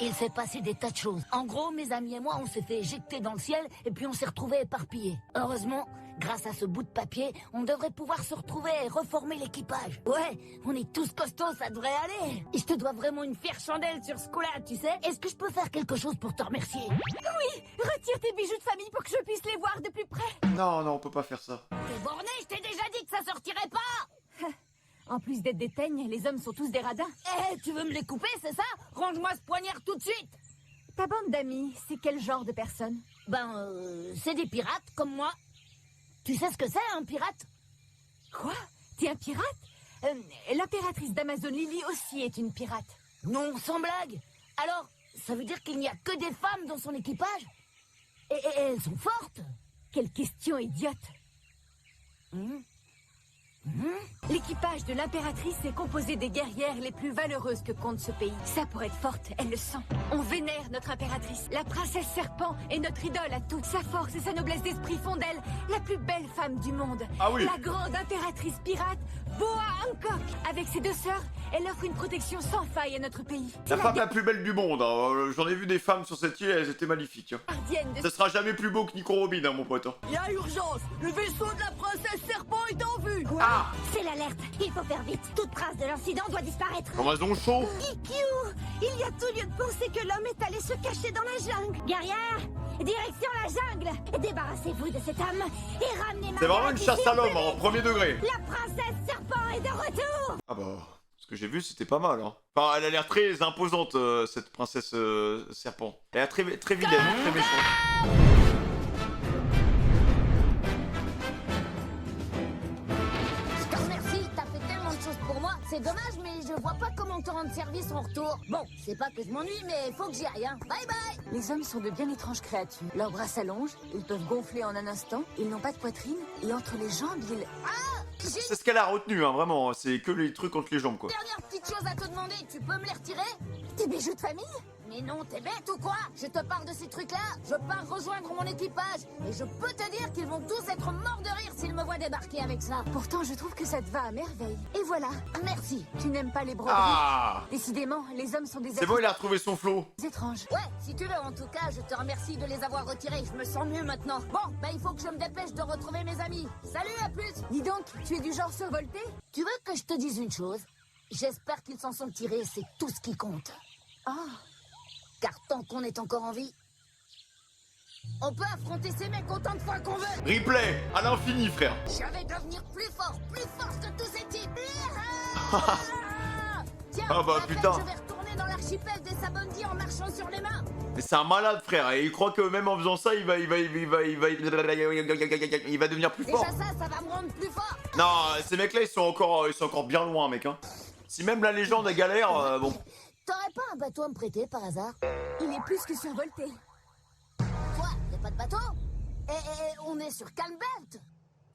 Il s'est passé des tas de choses. En gros, mes amis et moi, on s'est fait éjecter dans le ciel et puis on s'est retrouvés éparpillés. Heureusement, grâce à ce bout de papier, on devrait pouvoir se retrouver et reformer l'équipage. Ouais, on est tous costauds, ça devrait aller. Et je te dois vraiment une fière chandelle sur ce coup-là, tu sais. Est-ce que je peux faire quelque chose pour te remercier? Oui, retire tes bijoux de famille pour que je puisse les voir de plus près. Non, non, on peut pas faire ça. T'es borné, je t'ai déjà dit que ça sortirait pas. En plus d'être des teignes, les hommes sont tous des radins. Eh, tu veux me les couper, c'est ça? Range-moi ce poignard tout de suite. Ta bande d'amis, c'est quel genre de personne? C'est des pirates, comme moi. Tu sais ce que c'est, un pirate? Quoi? T'es un pirate? L'impératrice d'Amazon Lily aussi est une pirate. Non, sans blague. Alors, ça veut dire qu'il n'y a que des femmes dans son équipage? Et elles sont fortes? Quelle question idiote. L'équipage de l'impératrice est composé des guerrières les plus valeureuses que compte ce pays. Ça, pour être forte, elle le sent. On vénère notre impératrice. La princesse serpent est notre idole à toute. Sa force et sa noblesse d'esprit font d'elle la plus belle femme du monde. Ah oui. La grande impératrice pirate, Boa Hancock. Avec ses deux sœurs, elle offre une protection sans faille à notre pays. La femme la plus belle du monde, hein. J'en ai vu des femmes sur cette île, elles étaient magnifiques. Hein. Gardienne de... Ça sera jamais plus beau que Nico Robin, hein, mon pote. Hein. Il y a urgence. Le vaisseau de la princesse serpent est en vue. Ah. C'est l'alerte. Il faut faire vite. Toute trace de l'incident doit disparaître. Amazon chaud. Ikyu, il y a tout lieu de penser que l'homme est allé se cacher dans la jungle. Guerrière, direction la jungle. Débarrassez-vous de cet homme et ramenez ma... C'est vraiment une chasse à l'homme, en premier degré. La princesse serpent est de retour. Ah bah, ce que j'ai vu, c'était pas mal. Hein. Enfin, elle a l'air très imposante, cette princesse serpent. Elle a l'air très, très vilaine, très méchante. Je te remercie, t'as fait tellement de choses pour moi. C'est dommage, mais je vois pas comment te rendre service en retour. Bon, c'est pas que je m'ennuie, mais faut que j'y aille, hein. Bye bye. Les hommes sont de bien étranges créatures. Leurs bras s'allongent, ils peuvent gonfler en un instant, ils n'ont pas de poitrine, et entre les jambes, ils... Ah, C'est ce qu'elle a retenu, hein, vraiment. C'est que les trucs entre les jambes, quoi. Dernière petite chose à te demander, tu peux me les retirer? Tes bijoux de famille? Mais non, t'es bête ou quoi? Je te parle de ces trucs-là. Je pars rejoindre mon équipage. Et je peux te dire qu'ils vont tous être morts de rire s'ils me voient débarquer avec ça. Pourtant, je trouve que ça te va à merveille. Et voilà. Merci. Tu n'aimes pas les broderies? Ah! Décidément, les hommes sont des C'est bon, il a retrouvé son flow. étranges. Ouais, si tu veux, en tout cas, je te remercie de les avoir retirés. Je me sens mieux maintenant. Bon, bah il faut que je me dépêche de retrouver mes amis. Salut, à plus. Dis donc, tu es du genre survolté? Tu veux que je te dise une chose? J'espère qu'ils s'en sont tirés, c'est tout ce qui compte. Ah. Car tant qu'on est encore en vie, on peut affronter ces mecs autant de fois qu'on veut. Replay à l'infini, frère. Je vais devenir plus fort que tous ces types. Tiens, Ah bah, à peine putain. je vais retourner dans l'archipel des Sabondi en marchant sur les mains. Mais c'est un malade, frère. Et il croit que même en faisant ça, il va devenir plus fort. Déjà ça va me rendre plus fort. Non, ces mecs-là, ils sont encore bien loin, mec. Hein. Si même la légende a galère, bon. T'aurais pas un bateau à me prêter par hasard? Il est plus que survolté. Quoi? Y'a pas de bateau? Et on est sur Calmbelt.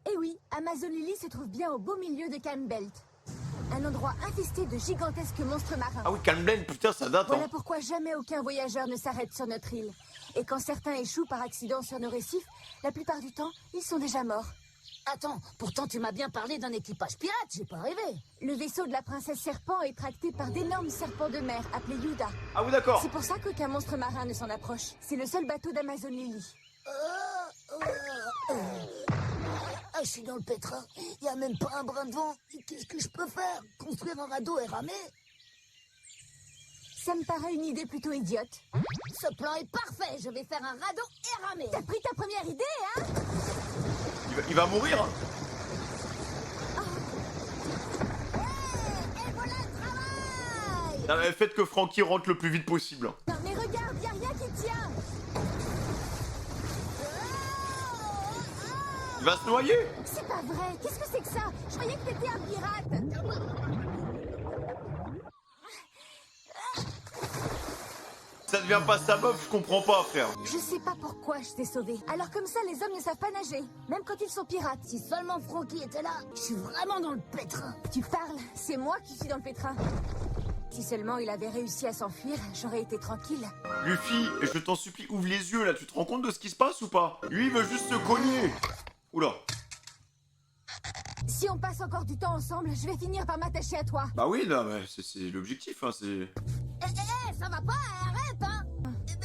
Eh oui, Amazon Lily se trouve bien au beau milieu de Calmbelt. Un endroit infesté de gigantesques monstres marins. Ah oui, Calmbelt, putain, ça date, Voilà hein. pourquoi jamais aucun voyageur ne s'arrête sur notre île. Et quand certains échouent par accident sur nos récifs, la plupart du temps, ils sont déjà morts. Attends, pourtant tu m'as bien parlé d'un équipage pirate, j'ai pas rêvé. Le vaisseau de la princesse serpent est tracté par d'énormes serpents de mer appelés Yuda. Ah oui, d'accord. C'est pour ça qu'aucun monstre marin ne s'en approche. C'est le seul bateau d'Amazon Lily. Ah, je suis dans le pétrin. Y a même pas un brin de vent. Qu'est-ce que je peux faire? Construire un radeau et ramer? Ça me paraît une idée plutôt idiote. Ce plan est parfait. Je vais faire un radeau et ramer. T'as pris ta première idée, hein? Il va mourir. Hein. Et voilà le travail. Non, mais faites que Frankie rentre le plus vite possible. Non mais regarde, y'a rien qui tient. Il va se noyer. C'est pas vrai. Qu'est-ce que c'est que ça? Je croyais que t'étais un pirate. Ça devient pas sa meuf, je comprends pas, frère. Je sais pas pourquoi je t'ai sauvé. Alors comme ça, les hommes ne savent pas nager, même quand ils sont pirates. Si seulement Frankie était là, je suis vraiment dans le pétrin. Tu parles, c'est moi qui suis dans le pétrin. Si seulement il avait réussi à s'enfuir, j'aurais été tranquille. Luffy, je t'en supplie, ouvre les yeux là, tu te rends compte de ce qui se passe ou pas? Lui, il veut juste se cogner. Oula. Si on passe encore du temps ensemble, je vais finir par m'attacher à toi. Bah oui, non, mais c'est l'objectif, hein, c'est... Ça va pas, arrête, hein.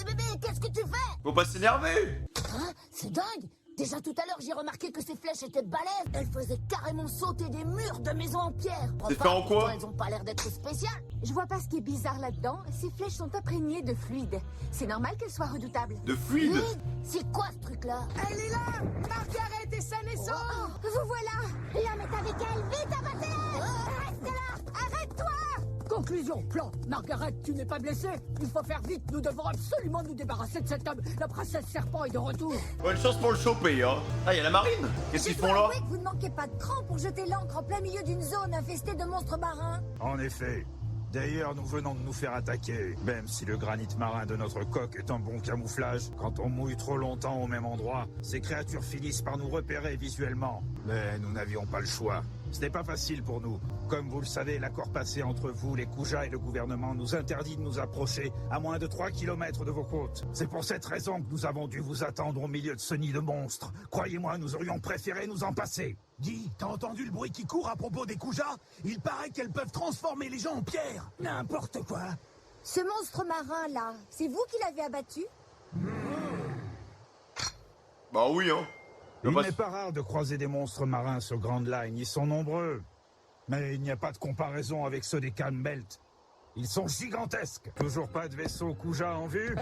Mais qu'est-ce que tu fais? Faut pas s'énerver. Hein? C'est dingue. Déjà tout à l'heure, j'ai remarqué que ces flèches étaient balèzes. Elles faisaient carrément sauter des murs de maisons en pierre. C'est fait en quoi? Elles ont pas l'air d'être spéciales. Je vois pas ce qui est bizarre là-dedans. Ces flèches sont imprégnées de fluide. C'est normal qu'elles soient redoutables. De fluide? C'est quoi ce truc-là? Elle est là! Margaret est saine et sauve! Vous voilà! L'homme est avec elle, vite abattez! Reste là! Arrête-toi! Conclusion, plan. Margaret, tu n'es pas blessée? Il faut faire vite, nous devons absolument nous débarrasser de cet homme. La princesse serpent est de retour. Bonne chance pour le choper, hein. Ah, y'a la marine. Qu'est-ce qu'ils font là? que vous ne manquez pas de cran pour jeter l'ancre en plein milieu d'une zone infestée de monstres marins. En effet. D'ailleurs, nous venons de nous faire attaquer. Même si le granit marin de notre coque est un bon camouflage, quand on mouille trop longtemps au même endroit, ces créatures finissent par nous repérer visuellement. Mais nous n'avions pas le choix. Ce n'est pas facile pour nous. Comme vous le savez, l'accord passé entre vous, les Kuja et le gouvernement nous interdit de nous approcher à moins de 3 km de vos côtes. C'est pour cette raison que nous avons dû vous attendre au milieu de ce nid de monstres. Croyez-moi, nous aurions préféré nous en passer. Dis, t'as entendu le bruit qui court à propos des Kuja? Il paraît qu'elles peuvent transformer les gens en pierre. N'importe quoi. Ce monstre marin là, c'est vous qui l'avez abattu? Bah oui, hein. Il n'est pas rare de croiser des monstres marins sur Grand Line, ils sont nombreux. Mais il n'y a pas de comparaison avec ceux des Calmbelt. Ils sont gigantesques. Toujours pas de vaisseau Kuja en vue?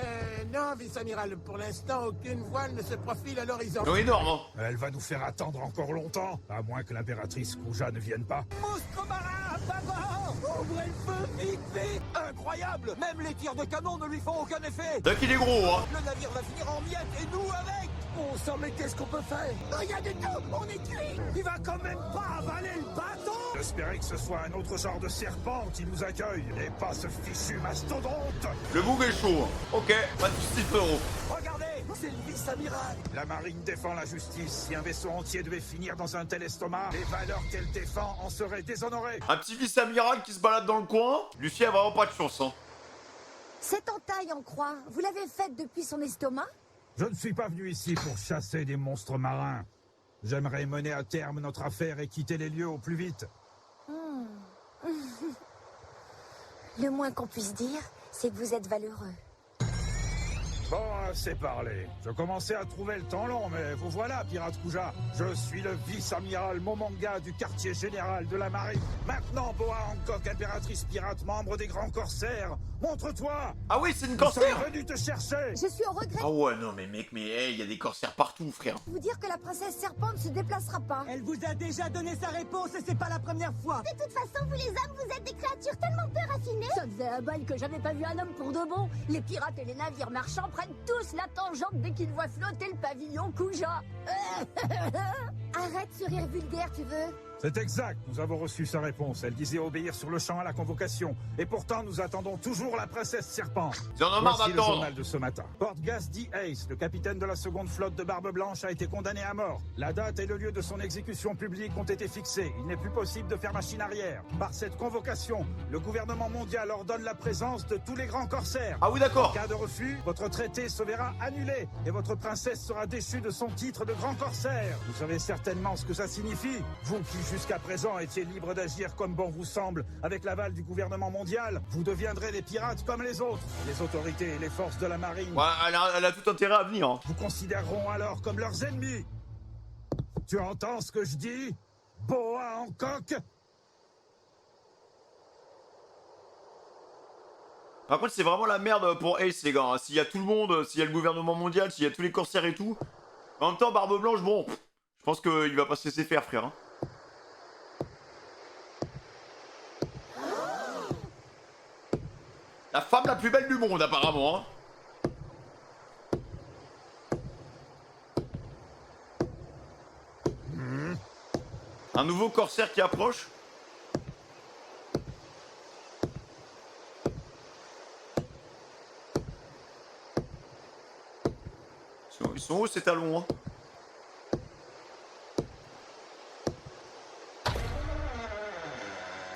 Non, vice-amiral, pour l'instant, aucune voile ne se profile à l'horizon. Non, énorme, hein. Elle va nous faire attendre encore longtemps, à moins que l'impératrice Kuja ne vienne pas. Monstre marin, à bâbord! Ouvrez le feu, vite, vite! Incroyable! Même les tirs de canon ne lui font aucun effet! T'as qu'il est gros, hein. Le navire va finir en miettes et nous avec! Bon sang, mais qu'est-ce qu'on peut faire? Rien du tout! On est cuit! Il va quand même pas avaler le bateau! J'espérais que ce soit un autre genre de serpent qui nous accueille, et pas ce fichu mastodonte! Le boug est chaud. Hein. Ok, pas de soucis, frérot. Regardez! C'est le vice-amiral! La marine défend la justice. Si un vaisseau entier devait finir dans un tel estomac, les valeurs qu'elle défend en seraient déshonorées. Un petit vice-amiral qui se balade dans le coin. Lucie a vraiment pas de chance, hein. Cette entaille en croix, vous l'avez faite depuis son estomac? Je ne suis pas venu ici pour chasser des monstres marins. J'aimerais mener à terme notre affaire et quitter les lieux au plus vite. Le moins qu'on puisse dire, c'est que vous êtes valeureux. Bon, c'est parlé. Je commençais à trouver le temps long, mais vous voilà, Pirate Kuja. Je suis le vice-amiral Momanga du quartier général de la marine. Maintenant, Boa Hancock, impératrice pirate, membre des Grands Corsaires. Montre-toi! Ah oui, c'est une Nous sommes corsaire! venus te chercher! Je suis au regret Ah ouais, non mais mec, mais hey, y a des corsaires partout, frère. de vous dire que la princesse serpent ne se déplacera pas. Elle vous a déjà donné sa réponse et c'est pas la première fois. De toute façon, vous les hommes, vous êtes des créatures tellement peu raffinées. Ça faisait un bail que j'avais pas vu un homme pour de bon. Les pirates et les navires marchands prennent tous la tangente dès qu'ils voient flotter le pavillon Kuja. Arrête ce rire vulgaire, tu veux? C'est exact, nous avons reçu sa réponse. Elle disait obéir sur le champ à la convocation. Et pourtant, nous attendons toujours la princesse serpent. J'en ai marre Voici le d'attendre. journal de ce matin. Portgas D. Ace, le capitaine de la seconde flotte de Barbe Blanche, a été condamné à mort. La date et le lieu de son exécution publique ont été fixés. Il n'est plus possible de faire machine arrière. Par cette convocation, le gouvernement mondial ordonne la présence de tous les grands corsaires. Ah oui, d'accord. En cas de refus, votre traité se verra annulé et votre princesse sera déchue de son titre de grand corsaire. Vous savez certainement ce que ça signifie. Vous qui jusqu'à présent étiez libre d'agir comme bon vous semble avec l'aval du gouvernement mondial, vous deviendrez des pirates comme les autres. Les autorités et les forces de la marine Ouais, elle a tout intérêt à venir. Hein. vous considéreront alors comme leurs ennemis. Tu entends ce que je dis, Boa Hancock? Par contre, c'est vraiment la merde pour Ace, les gars. Hein. S'il y a tout le monde, s'il y a le gouvernement mondial, s'il y a tous les corsaires et tout. En même temps, Barbe Blanche, bon, je pense qu'il va pas se laisser faire, frère. Hein. La femme la plus belle du monde, apparemment. Hein. Un nouveau corsaire qui approche. Ils sont hauts ces talons, hein.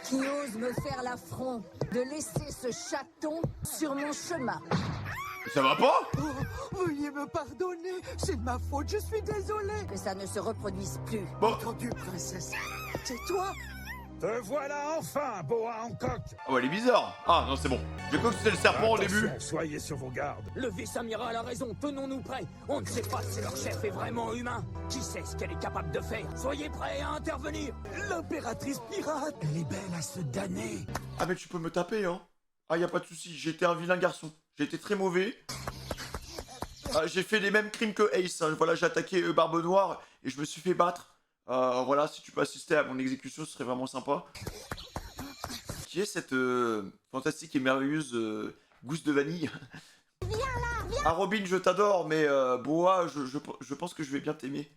Qui ose me faire l'affront de laisser ce chaton sur mon chemin? Ça va pas? Veuillez me pardonner, c'est de ma faute, je suis désolé. Que ça ne se reproduise plus. Bon. Entendu, princesse. C'est toi? Te voilà enfin, Boa Hancock. Ah ouais, elle est bizarre. Ah non, c'est bon. J'ai cru que c'était le serpent au début. Attention, soyez sur vos gardes. Le vice-amiral a raison, tenons-nous prêts. On ne sait pas si leur chef est vraiment humain. Qui sait ce qu'elle est capable de faire? Soyez prêts à intervenir. L'impératrice pirate, elle est belle à se damner. Ah mais tu peux me taper, hein. Ah, y a pas de souci. J'étais un vilain garçon. J'ai été très mauvais. Ah, j'ai fait les mêmes crimes que Ace. Hein. Voilà, j'ai attaqué Barbe Noire et je me suis fait battre. Voilà, si tu peux assister à mon exécution, ce serait vraiment sympa. Qui est cette fantastique et merveilleuse gousse de vanille? Viens là, viens. Ah Robin, je t'adore, mais Boa, je pense que je vais bien t'aimer.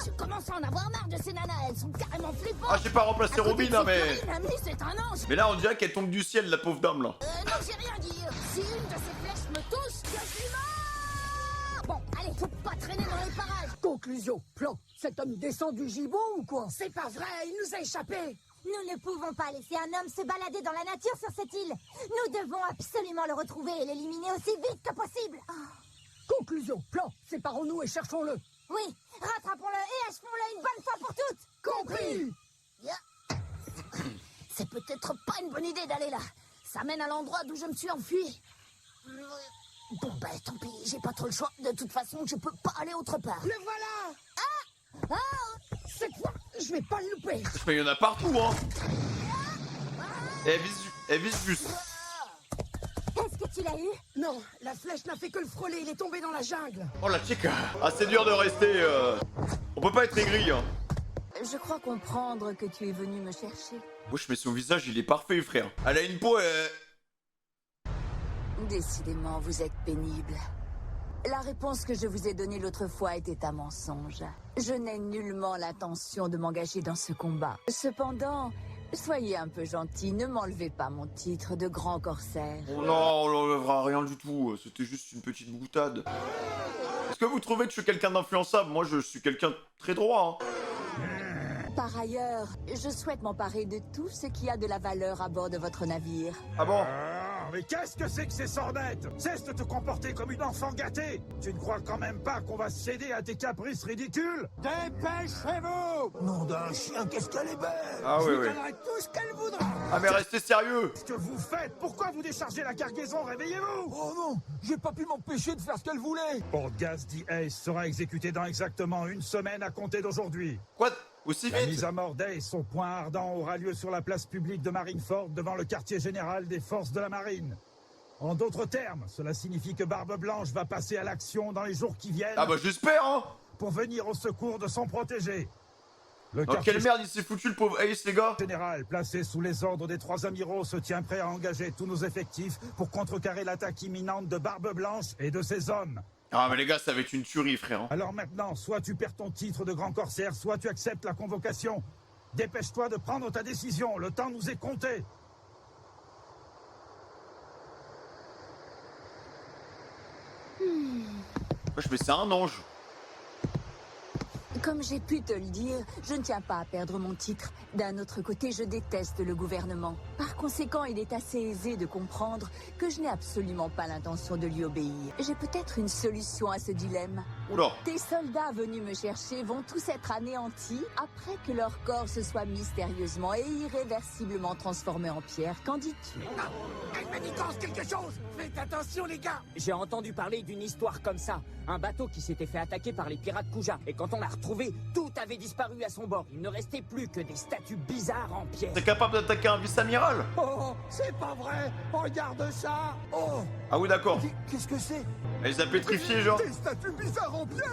Je commence à en avoir marre de ces nanas, elles sont carrément flippantes. Ah, j'ai pas remplacé À côté Robin, de hein, ces mais... conneries, Mamie, c'est un ange. Mais là, on dirait qu'elle tombe du ciel, la pauvre dame, là. Non, j'ai rien dit. Si une de ces flèches me touche, je suis mort. Bon, allez, faut pas traîner dans les parages. Conclusion, plan. Cet homme descend du gibon ou quoi? C'est pas vrai, il nous a échappé. Nous ne pouvons pas laisser un homme se balader dans la nature sur cette île. Nous devons absolument le retrouver et l'éliminer aussi vite que possible. Conclusion, plan. Séparons-nous et cherchons-le. Oui, rattrapons-le et achevons-le une bonne fois pour toutes. Compris. C'est peut-être pas une bonne idée d'aller là. Ça mène à l'endroit d'où je me suis enfui. Bon, bah tant pis, j'ai pas trop le choix. De toute façon, je peux pas aller autre part. Le voilà. Cette fois, je vais pas le louper. Mais il y en a partout, hein. Et elle vise juste. Est-ce que tu l'as eu? Non, la flèche n'a fait que le frôler, il est tombé dans la jungle. Oh la chica. Ah, c'est dur de rester... On peut pas être aigri, hein. Je crois comprendre que tu es venu me chercher. Wesh, mais son visage, il est parfait, frère. Elle a une peau... Décidément, vous êtes pénible. La réponse que je vous ai donnée l'autre fois était un mensonge. Je n'ai nullement l'intention de m'engager dans ce combat. Cependant, soyez un peu gentil, ne m'enlevez pas mon titre de grand corsaire. Oh non, on l'enlèvera rien du tout. C'était juste une petite boutade. Est-ce que vous trouvez que je suis quelqu'un d'influençable? Moi, je suis quelqu'un de très droit, hein. Par ailleurs, je souhaite m'emparer de tout ce qui a de la valeur à bord de votre navire. Ah bon? mais qu'est-ce que c'est que ces sornettes? Cesse de te comporter comme une enfant gâtée. Tu ne crois quand même pas qu'on va céder à tes caprices ridicules? Dépêchez-vous! Nom d'un chien, qu'est-ce qu'elle est belle! Ah Je oui, lui oui. donnerai tout ce qu'elle voudra! Ah mais restez sérieux! Qu'est-ce que vous faites? Pourquoi vous déchargez la cargaison? Réveillez-vous! Oh non! J'ai pas pu m'empêcher de faire ce qu'elle voulait! Portgas dit Ace sera exécuté dans exactement 1 semaine à compter d'aujourd'hui. Quoi? Aussi La vite? mise à mort d'Ace au point ardent aura lieu sur la place publique de Marineford devant le quartier général des forces de la marine. En d'autres termes, cela signifie que Barbe Blanche va passer à l'action dans les jours qui viennent. Ah bah j'espère hein! Pour venir au secours de son protégé. Le Dans quelle merde il s'est foutu le pauvre Ace les gars? général, placé sous les ordres des 3 amiraux, se tient prêt à engager tous nos effectifs pour contrecarrer l'attaque imminente de Barbe Blanche et de ses hommes. Ah mais les gars ça va être une tuerie frère. Alors maintenant, soit tu perds ton titre de grand corsaire, soit tu acceptes la convocation. Dépêche-toi de prendre ta décision, le temps nous est compté. Wesh mais c'est un ange. Comme j'ai pu te le dire, je ne tiens pas à perdre mon titre. D'un autre côté, je déteste le gouvernement. Par conséquent, il est assez aisé de comprendre que je n'ai absolument pas l'intention de lui obéir. J'ai peut-être une solution à ce dilemme. Oula. Tes soldats venus me chercher vont tous être anéantis après que leur corps se soit mystérieusement et irréversiblement transformé en pierre. Qu'en dis-tu? Elle manigance quelque chose! Faites attention, les gars! J'ai entendu parler d'une histoire comme ça. Un bateau qui s'était fait attaquer par les pirates Kuja. Et quand on l'a retrouvé, tout avait disparu à son bord. Il ne restait plus que des statues bizarres en pierre. T'es capable d'attaquer un vice-amiral? Oh, c'est pas vrai! Regarde ça! Oh! Ah oui d'accord. Qu'est-ce que c'est? Elle les a pétrifiés genre. Des statues bizarres en pierre!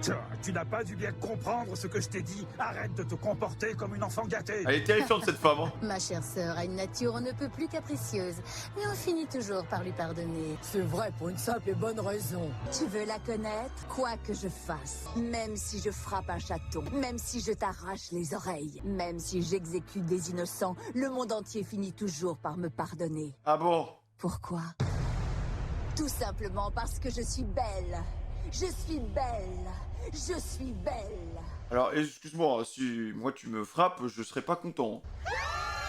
Tiens, tu n'as pas dû bien comprendre ce que je t'ai dit. Arrête de te comporter comme une enfant gâtée. Elle est terrifiante cette femme hein. Ma chère sœur a une nature on ne peut plus capricieuse, mais on finit toujours par lui pardonner. C'est vrai pour une simple et bonne raison. Tu veux la connaître? Quoi que je fasse, même si je frappe un chaton, même si je t'arrache les oreilles, même si j'exécute des innocents, le monde entier finit toujours par me pardonner. Ah bon? Pourquoi? Tout simplement parce que je suis belle. Je suis belle. Je suis belle. Alors excuse-moi, si moi tu me frappes, je serais pas content.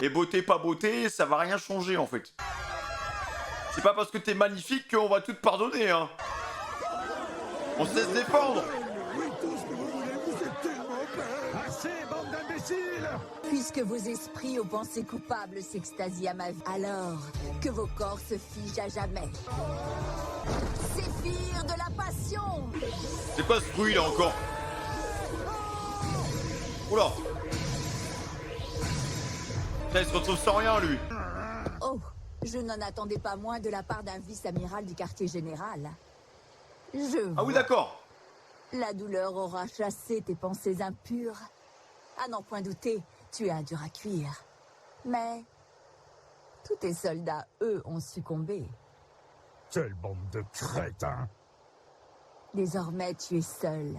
Et beauté pas beauté, ça va rien changer en fait. C'est pas parce que t'es magnifique qu'on va tout te pardonner hein. On sait se défendre. Oui, tout ce que vous voulez, vous êtes tellement belle. Assez, bande d'imbéciles! Puisque vos esprits aux pensées coupables s'extasient à ma vie, alors que vos corps se figent à jamais. Séphir de la passion! C'est quoi ce bruit là encore? Oula. Putain, il se retrouve sans rien lui. Oh, je n'en attendais pas moins de la part d'un vice-amiral du quartier général. Ah oui d'accord. La douleur aura chassé tes pensées impures. À n'en point douter, tu es un dur à cuire. Mais tous tes soldats, eux, ont succombé. Quelle bande de crétins! Désormais, tu es seul.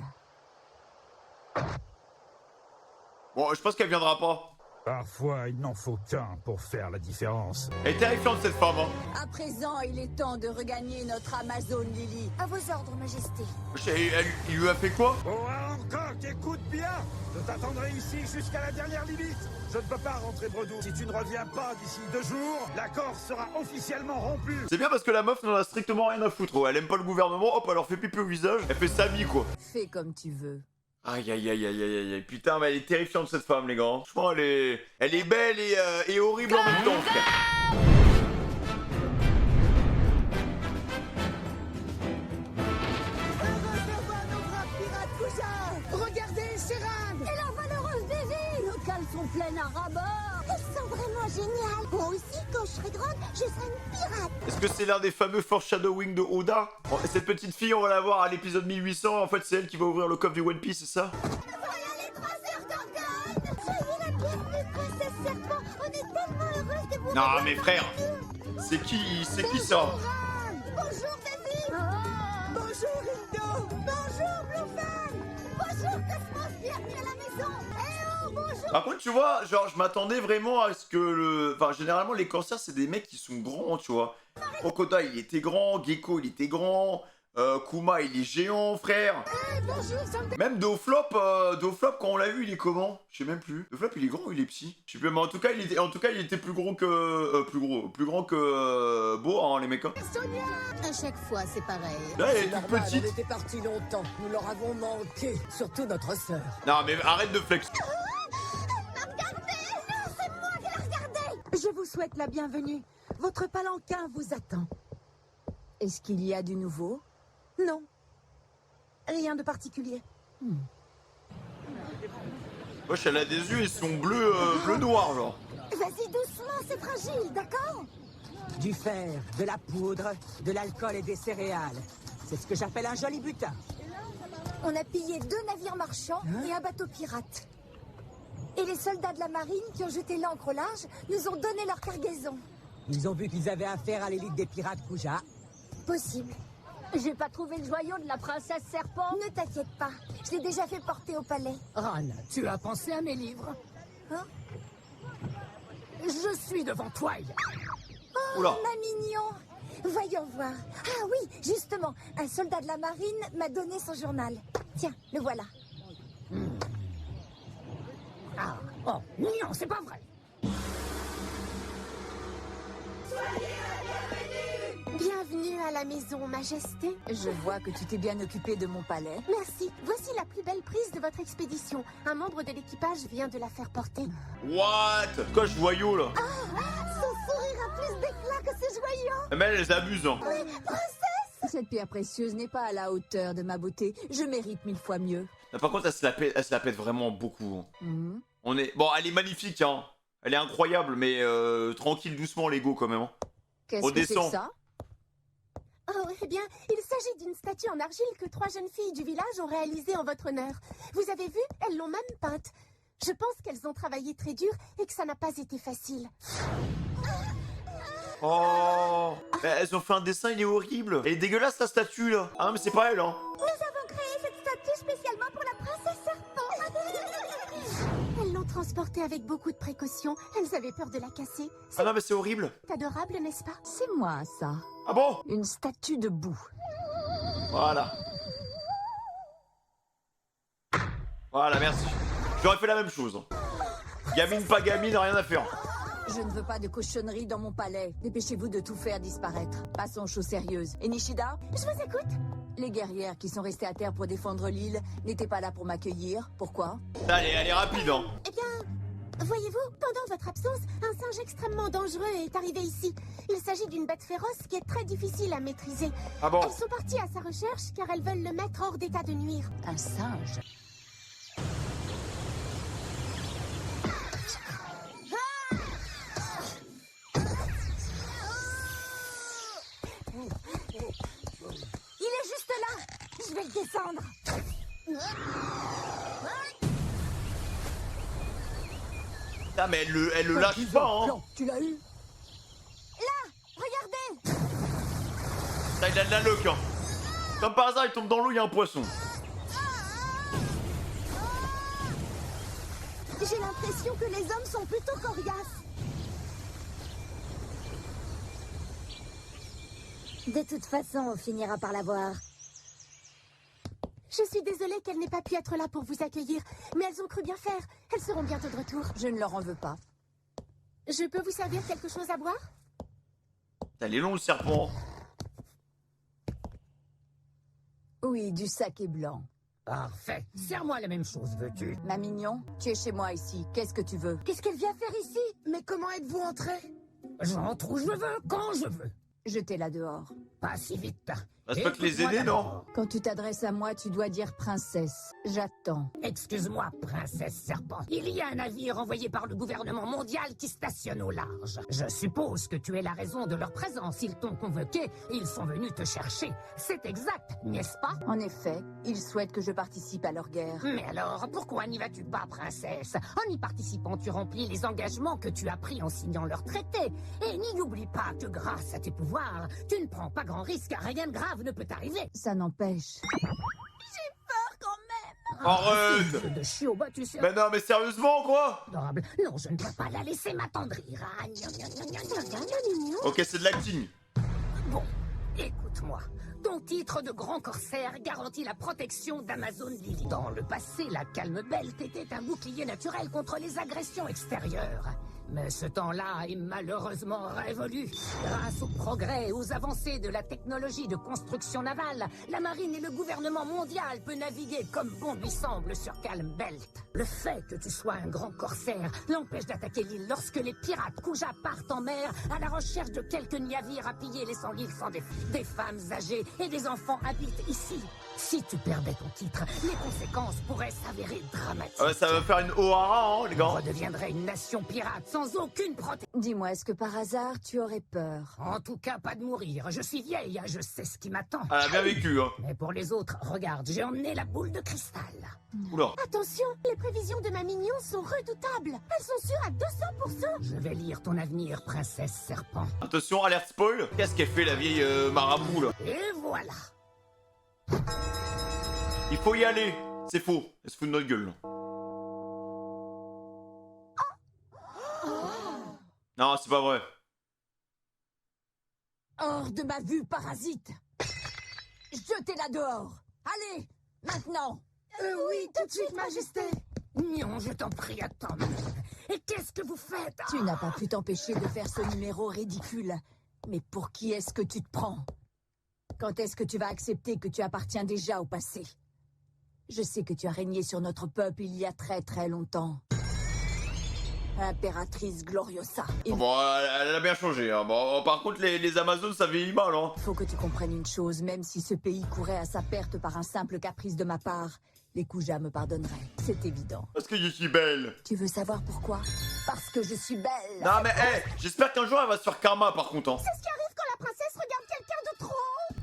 Bon, je pense qu'elle viendra pas. Parfois, il n'en faut qu'un pour faire la différence. Elle est terrifiante cette femme hein. À présent, il est temps de regagner notre Amazone Lily. À vos ordres, Majesté. Il lui a fait quoi? Oh, encore, écoute bien! Je t'attendrai ici jusqu'à la dernière limite! Je ne peux pas rentrer Bredou. Si tu ne reviens pas d'ici 2 jours, l'accord sera officiellement rompu! C'est bien parce que la meuf n'en a strictement rien à foutre. Oh, elle aime pas le gouvernement, hop, elle leur fait pipi au visage. Elle fait sa vie quoi. Fais comme tu veux. Aïe aïe aïe aïe aïe aïe. Putain, mais elle est terrifiante cette femme les gars. Franchement, elle est belle et horrible en même temps frère. Regardez, Serad! Et la valeureuse Daisy! Nos cales sont pleines à rabord! Elles sont vraiment géniales! Moi aussi, quand je serai grande, je serai une pirate! Est-ce que c'est l'un des fameux foreshadowing de Oda? Bon, et cette petite fille, on va la voir à l'épisode 1800. En fait, c'est elle qui va ouvrir le coffre du One Piece, c'est ça? Voilà les 3 sœurs d'Orgone! Soyez la bienvenue, princesse serpent! On est tellement heureuse de vous Non, revoir. mais frère, c'est qui ça? Bonjour Daisy! Bonjour Rindo! Bonjour Bluefan! Bonjour Cosmos, bienvenue à la maison! Eh oh, bonjour! Par contre, tu vois, genre, je m'attendais vraiment à ce que le... Enfin, généralement, les cancers, c'est des mecs qui sont grands, tu vois. Crocodile, il était grand. Gecko, il était grand. Kuma, il est géant, frère. Même Doflop, quand on l'a vu, il est comment? Je sais même plus. Doflop, il est grand ou il est petit? Je sais plus, mais en tout cas, il était plus gros que... plus grand que... Beau, hein, les mecs. Hein. À chaque fois, c'est pareil. Là, elle est toute petite. Elle était partie longtemps. Nous leur avons manqué. Surtout notre sœur. Non, mais arrête de flex. Je vous souhaite la bienvenue. Votre palanquin vous attend. Est-ce qu'il y a du nouveau? Non. Rien de particulier. Wesh, elle a des yeux, ils sont bleus, bleu-noir, genre. Vas-y doucement, c'est fragile, d'accord? Du fer, de la poudre, de l'alcool et des céréales. C'est ce que j'appelle un joli butin. On a pillé 2 navires marchands et un bateau pirate. Et les soldats de la marine qui ont jeté l'ancre au large nous ont donné leur cargaison. Ils ont vu qu'ils avaient affaire à l'élite des pirates Kuja. Possible. J'ai pas trouvé le joyau de la princesse serpent. Ne t'inquiète pas, je l'ai déjà fait porter au palais. Ran, tu as pensé à mes livres? Hein? Je suis devant toi. Oh, Oula. ma mignon. Voyons voir. Ah oui, justement, un soldat de la marine m'a donné son journal. Tiens, le voilà. Ah, oh, non, c'est pas vrai. Bienvenue à la maison, Majesté. Je vois que tu t'es bien occupé de mon palais. Merci. Voici la plus belle prise de votre expédition. Un membre de l'équipage vient de la faire porter. What? Quoi, ce joyau, là? Son sourire a plus d'éclat que ses joyaux. Mais elle abuse, hein. Oui, princesse. Cette pierre précieuse n'est pas à la hauteur de ma beauté. Je mérite 1000 fois mieux. Mais par contre, elle se la pète vraiment beaucoup. Mhm. Bon, elle est magnifique, hein. Elle est incroyable, mais tranquille, doucement, Lego, quand même. Hein. Qu'est-ce que c'est que ça? Oh, eh bien, il s'agit d'une statue en argile que 3 jeunes filles du village ont réalisée en votre honneur. Vous avez vu, elles l'ont même peinte. Je pense qu'elles ont travaillé très dur et que ça n'a pas été facile. Oh, elles ont fait un dessin, il est horrible. Elle est dégueulasse, la statue, là. Ah, mais c'est pas elle, hein. Nous avons créé cette statue spécialement pour la princesse serpent. Elles l'ont transportée avec beaucoup de précautions. Elles avaient peur de la casser. Ah non, mais c'est horrible. C'est adorable, n'est-ce pas? C'est moi, ça. Ah bon? Une statue de boue. Voilà. Voilà, merci. J'aurais fait la même chose. Gamine, pas gamine, rien à faire. Je ne veux pas de cochonneries dans mon palais. Dépêchez-vous de tout faire disparaître. Passons aux choses sérieuses. Et Nishida? Je vous écoute. Les guerrières qui sont restées à terre pour défendre l'île n'étaient pas là pour m'accueillir. Pourquoi? Allez, elle est rapide, hein. Eh bien, voyez-vous, pendant votre absence, un singe extrêmement dangereux est arrivé ici. Il s'agit d'une bête féroce qui est très difficile à maîtriser. Ah bon? Elles sont parties à sa recherche car elles veulent le mettre hors d'état de nuire. Un singe? Il est juste là. Je vais le descendre. Ah, mais elle le lâche pas, hein. Tu l'as eu? Là, regardez. Ça, il a de la luck, hein. Comme par hasard, il tombe dans l'eau, il y a un poisson. J'ai l'impression que les hommes sont plutôt coriaces. De toute façon, on finira par la voir. Je suis désolée qu'elle n'ait pas pu être là pour vous accueillir, mais elles ont cru bien faire. Elles seront bientôt de retour. Je ne leur en veux pas. Je peux vous servir quelque chose à boire? Elle est long, le serpent. Oui, du saké blanc. Parfait. Serre-moi la même chose, veux-tu? Ma mignon, tu es chez moi ici. Qu'est-ce que tu veux? Qu'est-ce qu'elle vient faire ici? Mais comment êtes-vous entrée? J'entre où je veux, quand je veux. Jetez-la dehors. Pas si vite. Respecte les aînés, non? Quand tu t'adresses à moi, tu dois dire princesse. J'attends. Excuse-moi, princesse serpent. Il y a un navire envoyé par le gouvernement mondial qui stationne au large. Je suppose que tu es la raison de leur présence. Ils t'ont convoqué, ils sont venus te chercher. C'est exact, n'est-ce pas? En effet, ils souhaitent que je participe à leur guerre. Mais alors, pourquoi n'y vas-tu pas, princesse? En y participant, tu remplis les engagements que tu as pris en signant leur traité. Et n'y oublie pas que grâce à tes pouvoirs, tu ne prends pas grand risque, rien de grave ne peut arriver. Ça n'empêche. J'ai peur quand même. Arrête! De chiot, bah, tu sais. Mais non, mais sérieusement, quoi? Adorable. Non, je ne peux pas la laisser m'attendrir. Ah, gna, gna, gna, gna, gna, gna, gna. Ok, c'est de l'acting. Bon, Écoute-moi. Ton titre de grand corsaire garantit la protection d'Amazon Lily. Dans le passé, la Calme Belt était un bouclier naturel contre les agressions extérieures. Mais ce temps-là est malheureusement révolu. Grâce au progrès et aux avancées de la technologie de construction navale, la marine et le gouvernement mondial peuvent naviguer comme bon lui semble sur Calme Belt. Le fait que tu sois un grand corsaire l'empêche d'attaquer l'île lorsque les pirates Kuja partent en mer à la recherche de quelques navires à piller, laissant l'île sans des femmes âgées et des enfants habitent ici. Si tu perdais ton titre, les conséquences pourraient s'avérer dramatiques. Ça va faire une O'Hara, hein, les gars. On redeviendrait une nation pirate sans aucune protection. Dis-moi, est-ce que par hasard tu aurais peur? En tout cas, pas de mourir. Je suis vieille, je sais ce qui m'attend. Elle a bien vécu, hein. Mais pour les autres, regarde, j'ai emmené la boule de cristal. Oula. Attention, les prévisions de ma mignon sont redoutables. Elles sont sûres à 200%. Je vais lire ton avenir, princesse serpent. Attention, alerte spoil. Qu'est-ce qu'elle fait, la vieille marabout, là? Et voilà. Il faut y aller. C'est faux. Elle se fout de notre gueule, là. Non, c'est pas vrai. Hors de ma vue, parasite! Jetez-la dehors! Allez, maintenant! Oui, tout de suite, Majesté. Non, je t'en prie, attends. Et qu'est-ce que vous faites? Tu n'as pas pu t'empêcher de faire ce numéro ridicule. Mais pour qui est-ce que tu te prends? Quand est-ce que tu vas accepter que tu appartiens déjà au passé? Je sais que tu as régné sur notre peuple il y a très très longtemps. Impératrice Gloriosa. Bon, elle a bien changé, hein. Bon, par contre, les Amazones, ça vieillit mal, hein. Faut que tu comprennes une chose, même si ce pays courait à sa perte par un simple caprice de ma part, les Kuja me pardonneraient, c'est évident. Parce que je suis belle. Tu veux savoir pourquoi? Parce que je suis belle. Non, mais j'espère qu'un jour, elle va se faire karma, par contre, hein. C'est ce qui arrive quand la princesse regarde quelqu'un de trop.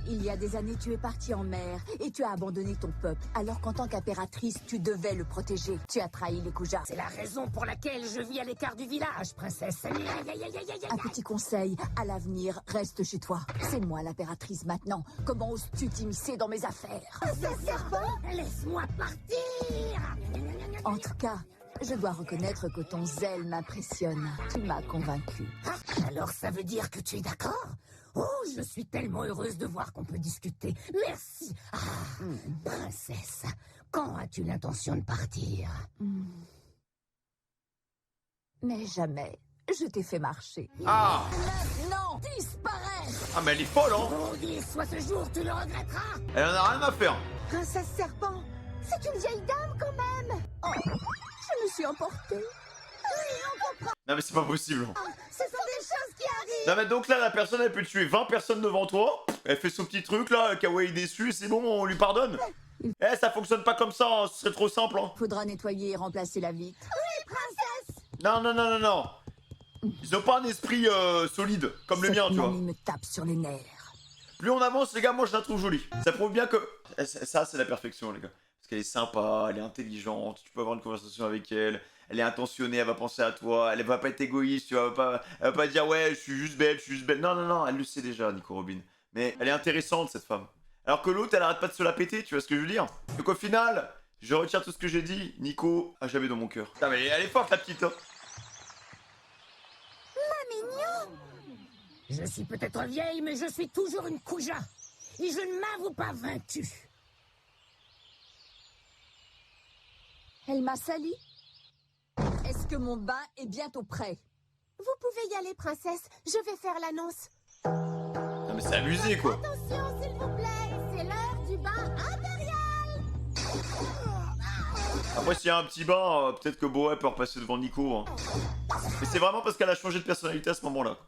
Il y a des années, tu es partie en mer et tu as abandonné ton peuple, alors qu'en tant qu'impératrice, tu devais le protéger. Tu as trahi les Kuja. C'est la raison pour laquelle je vis à l'écart du village, princesse. Un petit conseil, à l'avenir, reste chez toi. C'est moi l'impératrice maintenant. Comment oses-tu t'immiscer dans mes affaires? Ce serpent? Laisse-moi partir. En tout cas, je dois reconnaître que ton zèle m'impressionne. Tu m'as convaincue. Alors ça veut dire que tu es d'accord? Oh, je suis tellement heureuse de voir qu'on peut discuter. Merci. Princesse, quand as-tu l'intention de partir? Mais jamais. Je t'ai fait marcher. Ah! Maintenant, disparaît! Ah, mais elle est folle, hein. Maudit soit ce jour, tu le regretteras. Elle en a rien à faire. Princesse Serpent, c'est une vieille dame quand même. Oh, je me suis emportée. Oui, on comprend. Non, mais c'est pas possible. Ce sont des choses qui arrivent. Non, mais donc là, la personne, elle peut tuer 20 personnes devant toi. Elle fait son petit truc, là, kawaii déçu, c'est bon, on lui pardonne. Ça fonctionne pas comme ça, hein. Ce serait trop simple, hein. Faudra nettoyer et remplacer la vitre. Oui, princesse. Non. Ils ont pas un esprit solide, comme le mien, tu vois. Cette mamie me tape sur les nerfs. Plus on avance, les gars, moi je la trouve jolie. Ça prouve bien que... Ça, c'est la perfection, les gars. Parce qu'elle est sympa, elle est intelligente, tu peux avoir une conversation avec elle, elle est intentionnée, elle va penser à toi, elle va pas être égoïste, tu vois, elle va pas dire ouais, je suis juste belle. Non, elle le sait déjà, Nico Robin. Mais elle est intéressante, cette femme. Alors que l'autre, elle arrête pas de se la péter, tu vois ce que je veux dire? Donc au final, je retire tout ce que j'ai dit, Nico a jamais dans mon cœur. Putain, mais elle est forte, la petite, hein. Je suis peut-être vieille, mais je suis toujours une Kuja. Et je ne m'avoue pas vaincue. Elle m'a sali. Est-ce que mon bain est bientôt prêt? Vous pouvez y aller, princesse. Je vais faire l'annonce. Non mais c'est abusé, quoi. Attention, s'il vous plaît. C'est l'heure du bain impérial. Après, s'il y a un petit bain, peut-être que Boé peut repasser devant Nico, hein. Mais c'est vraiment parce qu'elle a changé de personnalité à ce moment-là.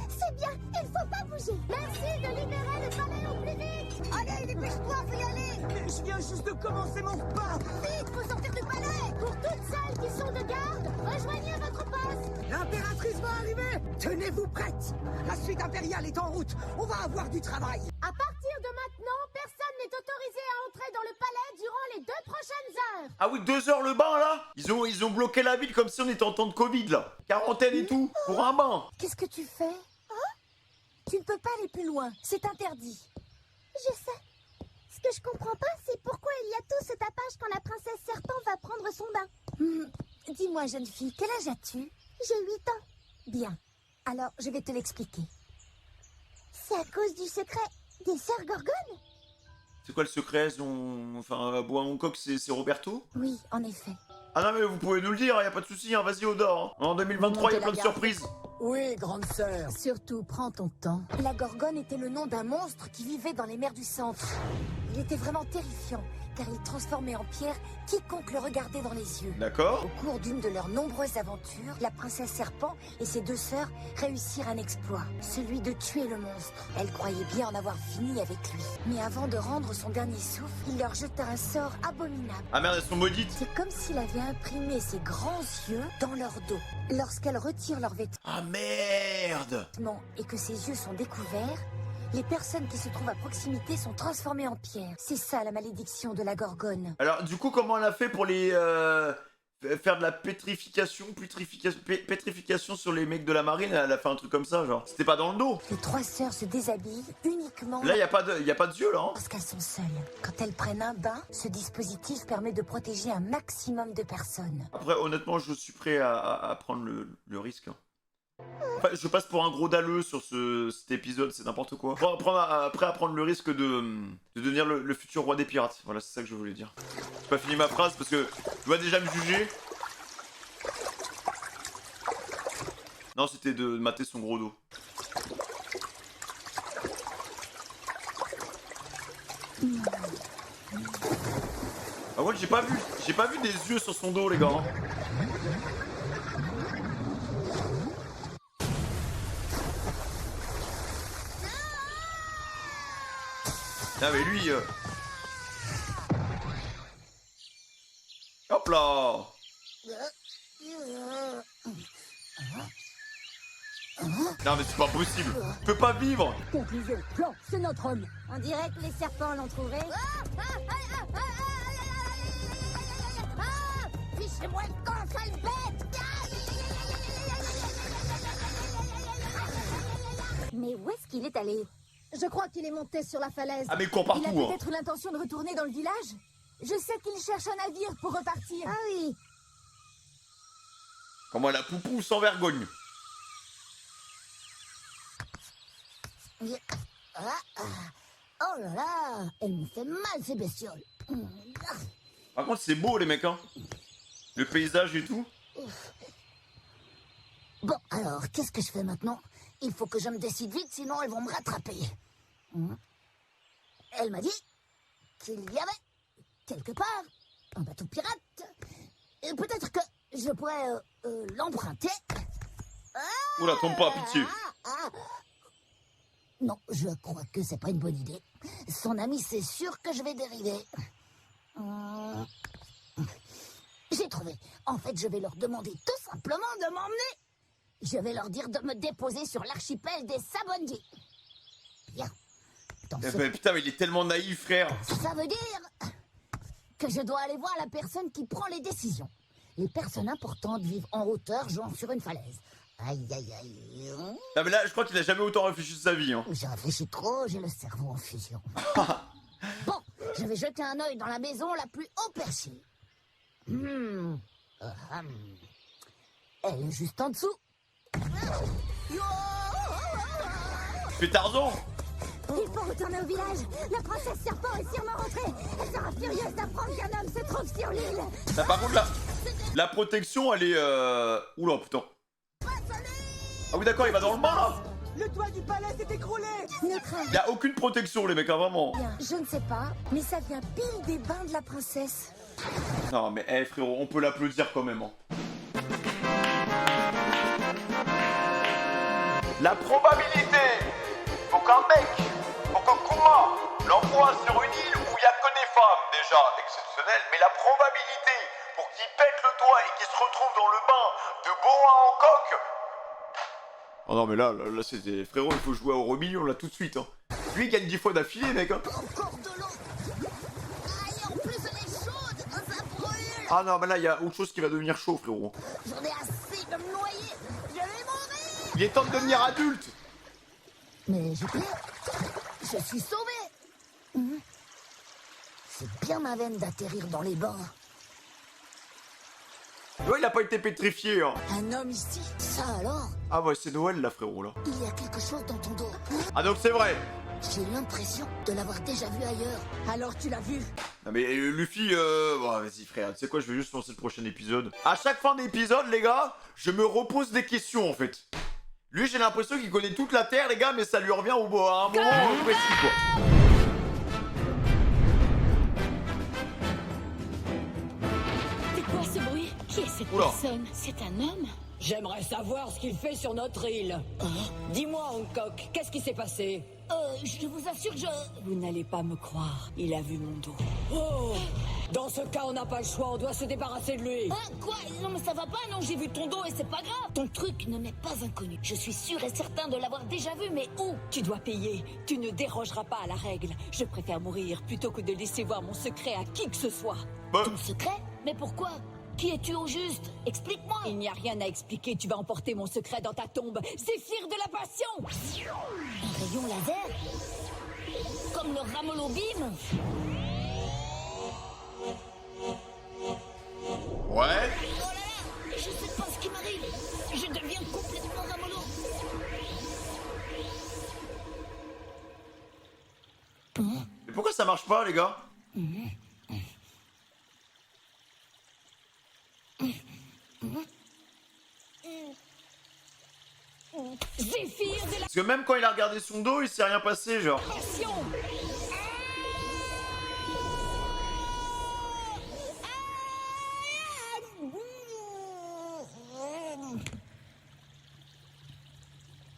C'est bien, il faut pas bouger. Merci de libérer le palais au plus vite. Allez, dépêche-toi, faut y aller. Mais je viens juste de commencer mon repas. Vite, faut sortir du palais. Pour toutes celles qui sont de garde, rejoignez votre poste. L'impératrice va arriver. Tenez-vous prête. La suite impériale est en route. On va avoir du travail. À partir de maintenant, personne n'est autorisé à entrer dans le palais durant les 2 prochaines heures. Ah oui, 2 heures le bain, là? Ils ont bloqué la ville comme si on était en temps de Covid, là. Quarantaine et tout, pour un bain. Qu'est-ce que tu fais? Tu ne peux pas aller plus loin, c'est interdit. Je sais. Ce que je comprends pas, c'est pourquoi il y a tout ce tapage quand la princesse Serpent va prendre son bain. Dis-moi, jeune fille, quel âge as-tu? J'ai 8 ans. Bien. Alors, je vais te l'expliquer. C'est à cause du secret des sœurs Gorgones? C'est quoi le secret? Enfin, Bois Hancock, c'est Roberto? Oui, en effet. Ah non, mais vous pouvez nous le dire, y a pas de souci, hein, vas-y, Odor. Hein. En 2023, y a plein de surprises. Oui, grande sœur. Surtout, prends ton temps. La Gorgone était le nom d'un monstre qui vivait dans les mers du centre. Il était vraiment terrifiant, car il transformait en pierre quiconque le regardait dans les yeux. D'accord. Au cours d'une de leurs nombreuses aventures, la princesse Serpent et ses deux sœurs réussirent un exploit, celui de tuer le monstre. Elle croyait bien en avoir fini avec lui. Mais avant de rendre son dernier souffle, il leur jeta un sort abominable. Ah merde, elles sont maudites. C'est comme s'il avait imprimé ses grands yeux dans leur dos. Lorsqu'elles retirent leurs Ah merde! vêtements et que ses yeux sont découverts, les personnes qui se trouvent à proximité sont transformées en pierre. C'est ça la malédiction de la Gorgone. Alors, du coup, comment elle a fait pour les... faire de la pétrification sur les mecs de la marine? Elle a fait un truc comme ça, genre. C'était pas dans le dos. Les trois sœurs se déshabillent uniquement... Là, y a pas de yeux, là. Hein. Parce qu'elles sont seules. Quand elles prennent un bain, ce dispositif permet de protéger un maximum de personnes. Après, honnêtement, je suis prêt à prendre le risque. Hein. Enfin, je passe pour un gros dalleux sur cet épisode, c'est n'importe quoi. Prêt à prendre le risque de devenir le futur roi des pirates. Voilà, c'est ça que je voulais dire. J'ai pas fini ma phrase parce que tu vas déjà me juger. Non, c'était de mater son gros dos. Ah ouais, j'ai pas vu des yeux sur son dos, les gars. Ah mais lui... Hop là. Non mais c'est pas possible. Je peux pas vivre. Conclusion, Plan, c'est notre homme. On dirait que les serpents l'ont trouvé. Fichez-moi le camp, sale bête! Mais où est-ce qu'il est allé? Je crois qu'il est monté sur la falaise. Ah mais il court partout. Il a Hein. peut-être l'intention de retourner dans le village. Je sais qu'il cherche un navire pour repartir. Ah oui. Comment la poupou sans vergogne. Oh là là, elle me fait mal ces bestioles. Par contre c'est beau les mecs hein. Le paysage et tout. Bon, alors, qu'est-ce que je fais maintenant? Il faut que je me décide vite, sinon elles vont me rattraper. Elle m'a dit qu'il y avait, quelque part, un bateau pirate. Et peut-être que je pourrais l'emprunter. Oula, tombe pas, pitié. Non, je crois que c'est pas une bonne idée. Son ami, c'est sûr que je vais dériver. J'ai trouvé. En fait, je vais leur demander tout simplement de m'emmener. Je vais leur dire de me déposer sur l'archipel des Sabondi. Bien. Putain, mais il est tellement naïf, frère. Ça veut dire que je dois aller voir la personne qui prend les décisions. Les personnes importantes vivent en hauteur, genre sur une falaise. Aïe, aïe, aïe. Ah mais là, je crois qu'il a jamais autant réfléchi de sa vie. Hein. J'ai réfléchi trop, j'ai le cerveau en fusion. Bon, je vais jeter un œil dans la maison la plus haut perchée. Elle est juste en dessous. Fais Tarzan. Il faut retourner au village. La princesse Serpent est sûrement rentrée. Elle sera furieuse d'apprendre qu'un homme se trouve sur l'île. Ah, par contre, la protection, elle est... Oula, putain. Ah oui, d'accord, il va dans le bain, là. Le toit du palais s'est écroulé. Il y a aucune protection, les mecs, hein, vraiment. Bien, je ne sais pas, mais ça vient pile des bains de la princesse. Non, mais frérot, on peut l'applaudir quand même. Hein. La probabilité pour qu'un mec, pour qu'un Kuma l'envoie sur une île où il n'y a que des femmes, déjà exceptionnel, mais la probabilité pour qu'il pète le toit et qu'il se retrouve dans le bain de Boa Hancock. Oh non, mais là c'était... Frérot, il faut jouer au euro million, là, tout de suite. Hein. Lui, il gagne 10 fois d'affilée, mec. Hein. Encore de l'eau. Aïe, en plus elle est chaude, ça brûle. Ah non, mais là, il y a autre chose qui va devenir chaud, frérot. J'en ai assez de me noyer. Je vais mourir. Il est temps de devenir adulte. Mais je suis sauvé. C'est bien ma veine d'atterrir dans les bains. Ouais, il a pas été pétrifié, hein. Un homme ici? Ça alors? Ah ouais, c'est Noël là, frérot, là. Il y a quelque chose dans ton dos. Ah donc c'est vrai. J'ai l'impression de l'avoir déjà vu ailleurs. Alors tu l'as vu? Non mais Luffy, bon, vas-y frère, tu sais quoi, je vais juste lancer le prochain épisode. À chaque fin d'épisode, les gars, je me repose des questions en fait. Lui, j'ai l'impression qu'il connaît toute la Terre, les gars, mais ça lui revient à un moment précis, quoi. C'est quoi ce bruit? Qui est cette personne? C'est un homme? J'aimerais savoir ce qu'il fait sur notre île. Dis-moi, Hancock, qu'est-ce qui s'est passé? Je vous assure que Vous n'allez pas me croire, il a vu mon dos. Oh! Dans ce cas, on n'a pas le choix, on doit se débarrasser de lui. Hein? Quoi? Non mais ça va pas, non, j'ai vu ton dos et c'est pas grave. Ton truc ne m'est pas inconnu. Je suis sûr et certain de l'avoir déjà vu, mais où? Tu dois payer, tu ne dérogeras pas à la règle. Je préfère mourir plutôt que de laisser voir mon secret à qui que ce soit. Ton secret? Mais pourquoi? Qui es-tu au juste? Explique-moi. Il n'y a rien à expliquer, tu vas emporter mon secret dans ta tombe. Zéphyr de la passion! Un rayon laser? Comme le Ramolo Beam? Ouais. Oh là là! Je sais pas ce qui m'arrive. Je deviens complètement Ramolo. Mais pourquoi ça marche pas, les gars? Zéphyr de la Parce que même quand il a regardé son dos, il s'est rien passé, genre. passion!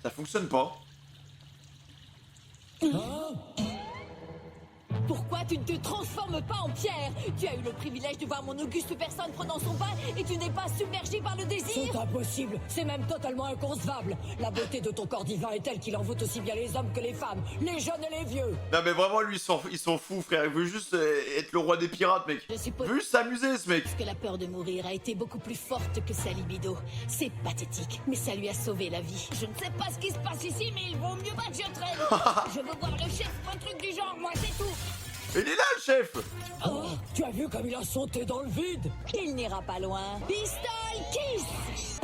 Ça fonctionne pas. Pourquoi tu ne te transformes pas en pierre? Tu as eu le privilège de voir mon auguste personne prenant son bain et tu n'es pas submergé par le désir? C'est impossible, c'est même totalement inconcevable. La beauté de ton corps divin est telle qu'il envoûte aussi bien les hommes que les femmes, les jeunes et les vieux. Non mais vraiment, lui, il s'en fout, frère. Il veut juste être le roi des pirates, mec. Il veut juste s'amuser, ce mec. Parce que la peur de mourir a été beaucoup plus forte que sa libido. C'est pathétique, mais ça lui a sauvé la vie. Je ne sais pas ce qui se passe ici, mais il vaut mieux pas que je traîne. Je veux voir le chef, un truc du genre, moi c'est tout. Il est là, le chef. Oh, tu as vu comme il a sauté dans le vide? Il n'ira pas loin. Pistol Kiss!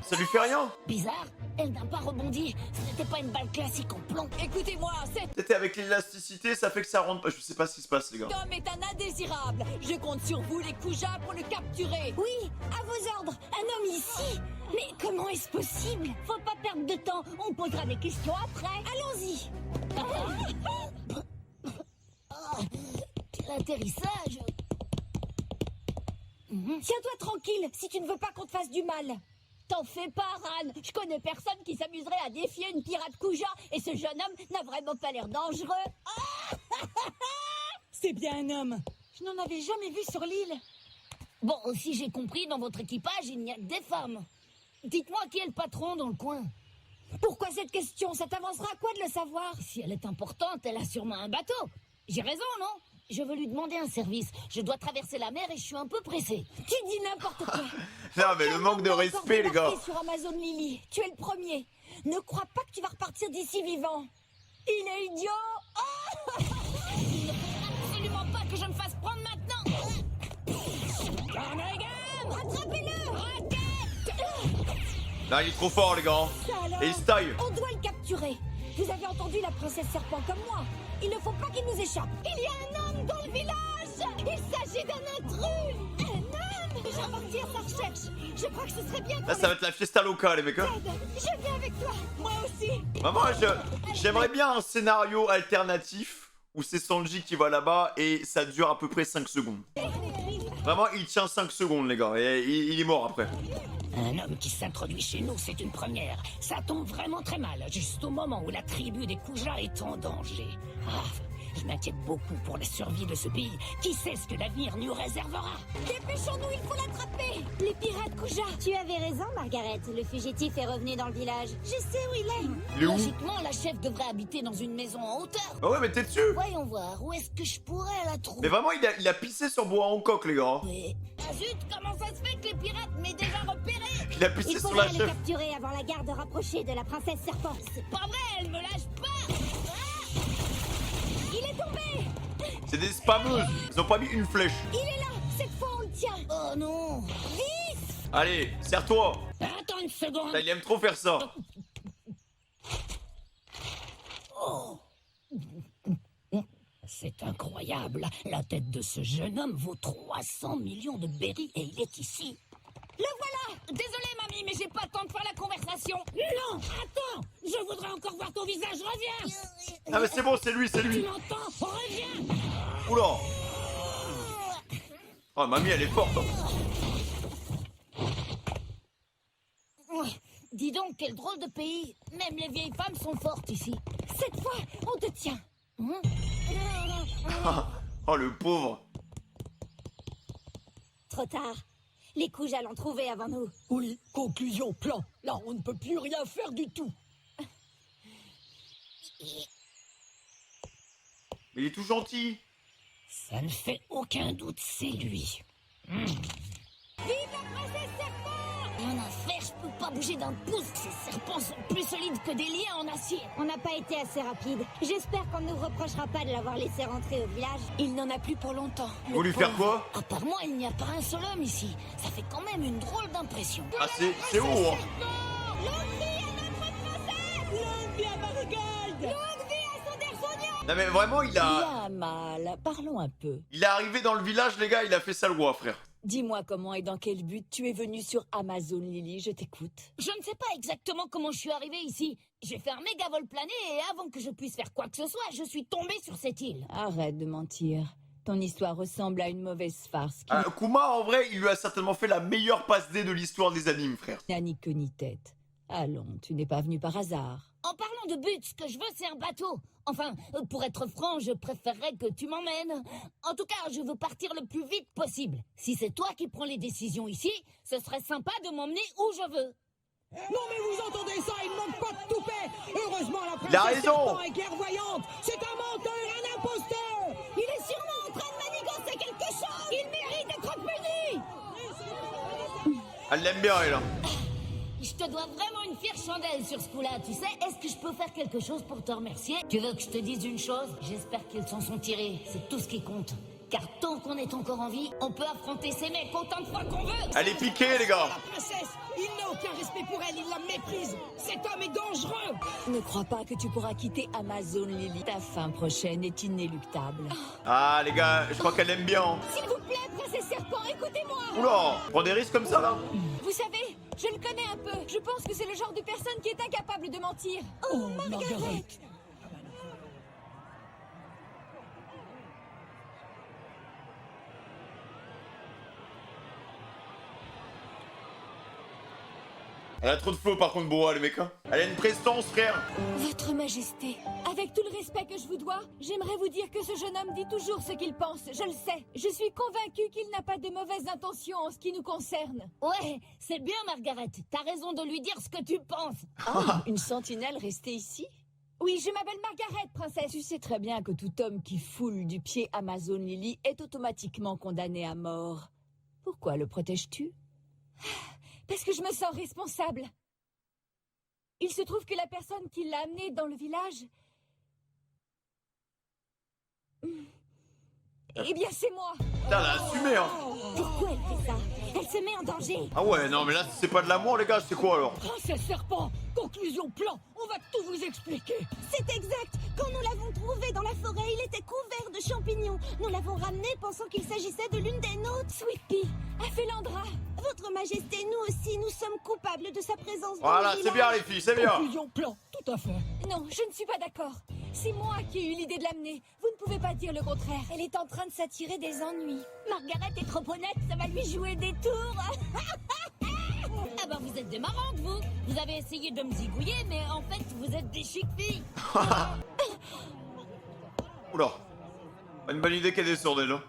Ça lui fait rien. Bizarre, elle n'a pas rebondi. Ce n'était pas une balle classique en plomb. Écoutez-moi, cet Peut-être avec l'élasticité, ça fait que ça rentre pas. Je sais pas ce qui se passe, les gars. homme est un indésirable. Je compte sur vous, les Kuja, pour le capturer. Oui, à vos ordres. Un homme ici? Mais comment est-ce possible? Faut pas perdre de temps. On posera des questions après. Allons-y. Quel atterrissage! Tiens-toi tranquille, si tu ne veux pas qu'on te fasse du mal. T'en fais pas, Ran. Je connais personne qui s'amuserait à défier une pirate Kuja, et ce jeune homme n'a vraiment pas l'air dangereux. C'est bien un homme. Je n'en avais jamais vu sur l'île. Bon, si j'ai compris, dans votre équipage, il n'y a que des femmes. Dites-moi qui est le patron dans le coin. Pourquoi cette question? Ça t'avancera à quoi de le savoir? Si elle est importante, elle a sûrement un bateau. J'ai raison, non? Je veux lui demander un service. Je dois traverser la mer et je suis un peu pressé. Tu dis n'importe quoi. Non mais le manque de respect, les gars. Sur Amazon Lily, tu es le premier. Ne crois pas que tu vas repartir d'ici vivant. Il est idiot. Il ne faut absolument pas que je me fasse prendre maintenant. Carnagan, rattrapez-le. Non, il est trop fort, les gars. Ça alors, Et il se taille. on doit le capturer. Vous avez entendu la princesse serpent comme moi. Il ne faut pas qu'il nous échappe. Il y a un homme dans le village. Il s'agit d'un intrus. Un homme. Je vais partir sa recherche. Je crois que ce serait bien. Là, ça va être la fiesta locale, les mecs. Hein. Je viens avec toi. Moi aussi. Maman, j'aimerais bien un scénario alternatif où c'est Sanji qui va là-bas et ça dure à peu près 5 secondes. Vraiment, il tient 5 secondes, les gars. Et il est mort après. Un homme qui s'introduit chez nous, c'est une première. Ça tombe vraiment très mal, juste au moment où la tribu des Kuja est en danger. Ah, je m'inquiète beaucoup pour la survie de ce pays. Qui sait ce que l'avenir nous réservera? Dépêchons-nous, il faut l'attraper. Les pirates Kuja. Tu avais raison, Margaret. Le fugitif est revenu dans le village. Je sais où il est. Il est où? Logiquement, la chef devrait habiter dans une maison en hauteur. Bah ouais, mais t'es dessus. Voyons voir, où est-ce que je pourrais la trouver? Mais vraiment, il a pissé sur Bois Hancock, les gars. Mais... Ah zut, comment ça se fait que les pirates m'aient déjà repéré? Il a pissé Il sur faudra la les chef. capturer avant la garde rapprochée de la princesse serpent. C'est pas vrai, elle me lâche pas. Il est tombé. C'est des spammeuses. Ils ont pas mis une flèche. Il est là. Cette fois, on le tient. Oh non. Vite. Allez, serre-toi. Attends une seconde. Putain, il aime trop faire ça. Oh. C'est incroyable. La tête de ce jeune homme vaut 300 millions de berries et il est ici. Le voilà. Désolé, mamie, mais j'ai pas le temps de faire la conversation. Non, attends. Je voudrais encore voir ton visage. Reviens. Ah mais c'est bon, c'est lui, c'est Tu lui. m'entends? Reviens. Oula. Oh, mamie, elle est forte. Dis donc, quel drôle de pays. Même les vieilles femmes sont fortes ici. Cette fois, on te tient. Oh, le pauvre. Trop tard. Les Kuja l'ont trouvé avant nous. Oui, conclusion, plan. Là, on ne peut plus rien faire du tout. Mais il est tout gentil. Ça ne fait aucun doute, c'est lui. Vive la princesse serpent! En enfer, je peux pas bouger d'un pouce. Ces serpents sont plus solides que des liens en acier. On n'a pas été assez rapide. J'espère qu'on ne nous reprochera pas de l'avoir laissé rentrer au village. Il n'en a plus pour longtemps. Vous lui faire quoi? À part moi, il n'y a pas un seul homme ici. Ça fait quand même une drôle d'impression. Ah, c'est haut, hein. Longue vie à notre princesse! Longue vie à Marigold! Longue vie à son Dersognon! Non mais vraiment, Bien mal, parlons un peu. il est arrivé dans le village, les gars, il a fait ça le roi, frère. Dis-moi comment et dans quel but tu es venu sur Amazon, Lily, je t'écoute. Je ne sais pas exactement comment je suis arrivé ici. J'ai fait un méga vol plané et avant que je puisse faire quoi que ce soit, je suis tombé sur cette île. Arrête de mentir. Ton histoire ressemble à une mauvaise farce qui Kuma, en vrai, il lui a certainement fait la meilleure passe D de l'histoire des animes, frère. n'a ni queue ni tête. Allons, tu n'es pas venu par hasard. En parlant de but, ce que je veux, c'est un bateau. Enfin, pour être franc, je préférerais que tu m'emmènes. En tout cas, je veux partir le plus vite possible. Si c'est toi qui prends les décisions ici, ce serait sympa de m'emmener où je veux. Non mais vous entendez ça, il ne manque pas de toupet. Heureusement la Il a princesse raison. serpent est clairvoyante. C'est un menteur, un imposteur. Il est sûrement en train de manigancer quelque chose! Il mérite d'être puni! Elle l'aime bien, elle. Je te dois vraiment une fière chandelle sur ce coup-là, tu sais. Est-ce que je peux faire quelque chose pour te remercier? Tu veux que je te dise une chose? J'espère qu'ils s'en sont tirés. C'est tout ce qui compte. Car tant qu'on est encore en vie, on peut affronter ces mecs autant de fois qu'on veut. Elle est piquée, les gars. La princesse, il n'a aucun respect pour elle, il la méprise. Cet homme est dangereux. Ne crois pas que tu pourras quitter Amazon, Lily. Ta fin prochaine est inéluctable. Ah, les gars, je crois qu'elle aime bien. S'il vous plaît, princesse serpent, écoutez-moi! Oula, prends des risques comme ça, là. Vous savez, je le connais un peu. Je pense que c'est le genre de personne qui est incapable de mentir. Oh, Margaret. Elle a trop de flow, par contre, Boa, les mecs. Hein. Elle a une prestance, frère. Votre Majesté, avec tout le respect que je vous dois, j'aimerais vous dire que ce jeune homme dit toujours ce qu'il pense, je le sais. Je suis convaincue qu'il n'a pas de mauvaises intentions en ce qui nous concerne. Ouais, c'est bien, Margaret. T'as raison de lui dire ce que tu penses. Ah, une sentinelle restée ici? Oui, je m'appelle Margaret, princesse. Tu sais très bien que tout homme qui foule du pied Amazon Lily est automatiquement condamné à mort. Pourquoi le protèges-tu? Parce que je me sens responsable. Il se trouve que la personne qui l'a amené dans le village... Eh bien, c'est moi. Putain, elle a assumé, hein. Pourquoi elle fait ça? Elle se met en danger. Ah ouais, non, mais là, c'est pas de l'amour, les gars, c'est quoi, alors? Princesse serpent, conclusion plan, on va tout vous expliquer. C'est exact. Quand nous l'avons trouvé dans la forêt, il était couvert de champignons. Nous l'avons ramené pensant qu'il s'agissait de l'une des nôtres. Sweet Pea, Aphelandra. Votre Majesté, nous aussi, nous sommes coupables de sa présence dans Voilà, le c'est village. bien, les filles, c'est bien. Conclusion plan, tout à fait. Non, je ne suis pas d'accord. C'est moi qui ai eu l'idée de l'amener. Vous ne pouvez pas dire le contraire. Elle est en train de s'attirer des ennuis. Margaret est trop honnête, ça va lui jouer des tours! Ah bah vous êtes des marrantes, vous. Vous avez essayé de me zigouiller, mais en fait, vous êtes des chic filles. Oula. Pas une bonne idée qu'elle descende, elle, hein.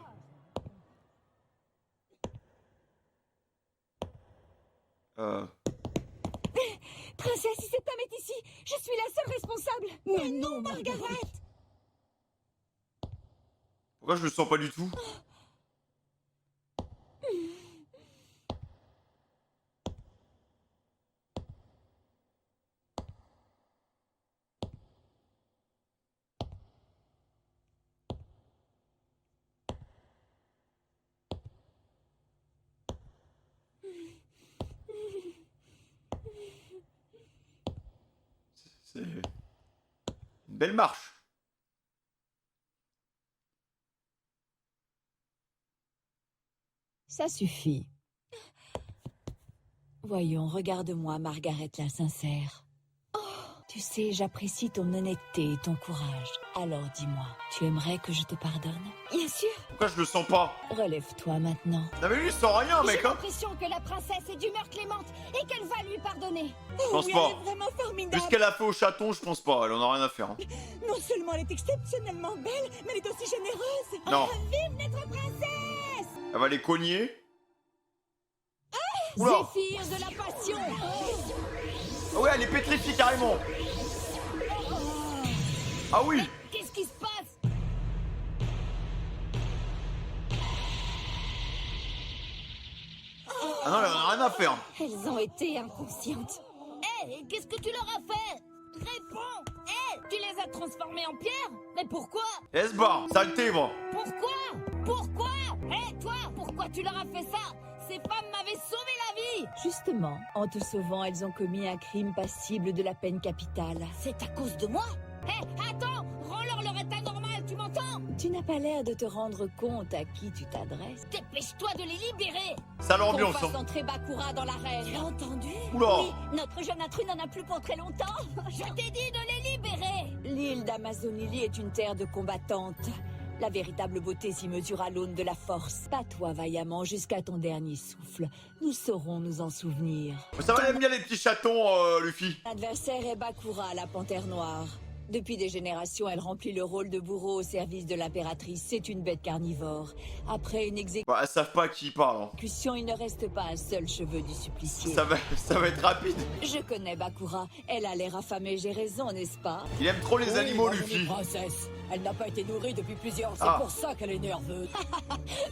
Princesse, si cet homme est ici, je suis la seule responsable. Mais non, Margaret. Pourquoi je le sens pas du tout? Belle marche. Ça suffit. Voyons, regarde-moi, Margaret la sincère. Tu sais, j'apprécie ton honnêteté et ton courage. Alors dis-moi, tu aimerais que je te pardonne? Bien sûr. Pourquoi je le sens pas? Relève-toi maintenant. Non mais lui il sent rien mec J'ai hein. l'impression que la princesse est d'humeur clémente et qu'elle va lui pardonner. Je pense pas. Vu ce qu'elle a fait au chaton, je pense pas, elle en a rien à faire. Hein. Non seulement elle est exceptionnellement belle, mais elle est aussi généreuse. Non. Vive notre princesse! Elle va les cogner. Zéphyr de la passion. Ah ouais, elle est pétrifiée carrément. Ah oui. Qu'est-ce qui se passe? Ah non, elle en a rien à faire. Elles ont été inconscientes. Hé, qu'est-ce que tu leur as fait? Réponds. Hé, tu les as transformées en pierre? Mais pourquoi? Elle se barre, saleté va. Pourquoi? Hé, toi, pourquoi tu leur as fait ça? Ces femmes m'avaient sauvé la vie. Justement, en te sauvant, elles ont commis un crime passible de la peine capitale. C'est à cause de moi? Hé, attends, rends-leur leur état normal, tu m'entends? Tu n'as pas l'air de te rendre compte à qui tu t'adresses. Dépêche-toi de les libérer. Ça l'ambiance. Qu'on fasse entrer Bakura dans l'arène. Tu as entendu? Oula. Oui, notre jeune intrus n'en a plus pour très longtemps. Je t'ai dit de les libérer. L'île d'Amazonili est une terre de combattantes. La véritable beauté s'y mesure à l'aune de la force. Bats-toi vaillamment jusqu'à ton dernier souffle. Nous saurons nous en souvenir. Ça va, elle aime bien les petits chatons, Luffy. L'adversaire est Bakura, la panthère noire. Depuis des générations, elle remplit le rôle de bourreau au service de l'impératrice. C'est une bête carnivore. Après une Bah, elles savent pas à qui il parle. Hein. exécution, il ne reste pas un seul cheveu du supplicié. Ça va être rapide. Je connais Bakura. Elle a l'air affamée, j'ai raison, n'est-ce pas? Il aime trop les animaux, ma Luffy. jolie princesse. Elle n'a pas été nourrie depuis plusieurs. C'est Ah. pour ça qu'elle est nerveuse.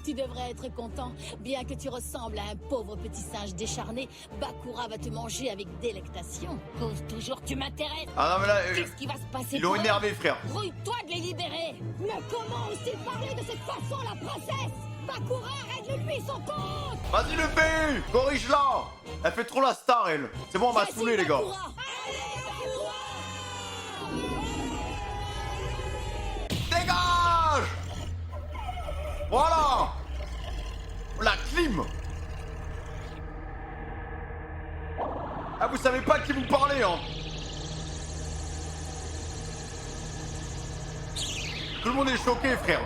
Tu devrais être content. Bien que tu ressembles à un pauvre petit singe décharné, Bakura va te manger avec délectation. Cause toujours, tu m'intéresses. Ah non, mais là, Qu'est-ce qui va se passer? ils l'ont pour eux? énervé, frère. Grouille-toi de les libérer. Mais comment ose-t-il parler de cette façon, la princesse? Bakura, règle-lui son compte! Vas-y, Luffy, corrige-la. Elle fait trop la star, elle. C'est bon, on m'a saoulé, les gars. Dégage. Voilà. La clim. Ah, vous savez pas de qui vous parlez, hein. Tout le monde est choqué, frère.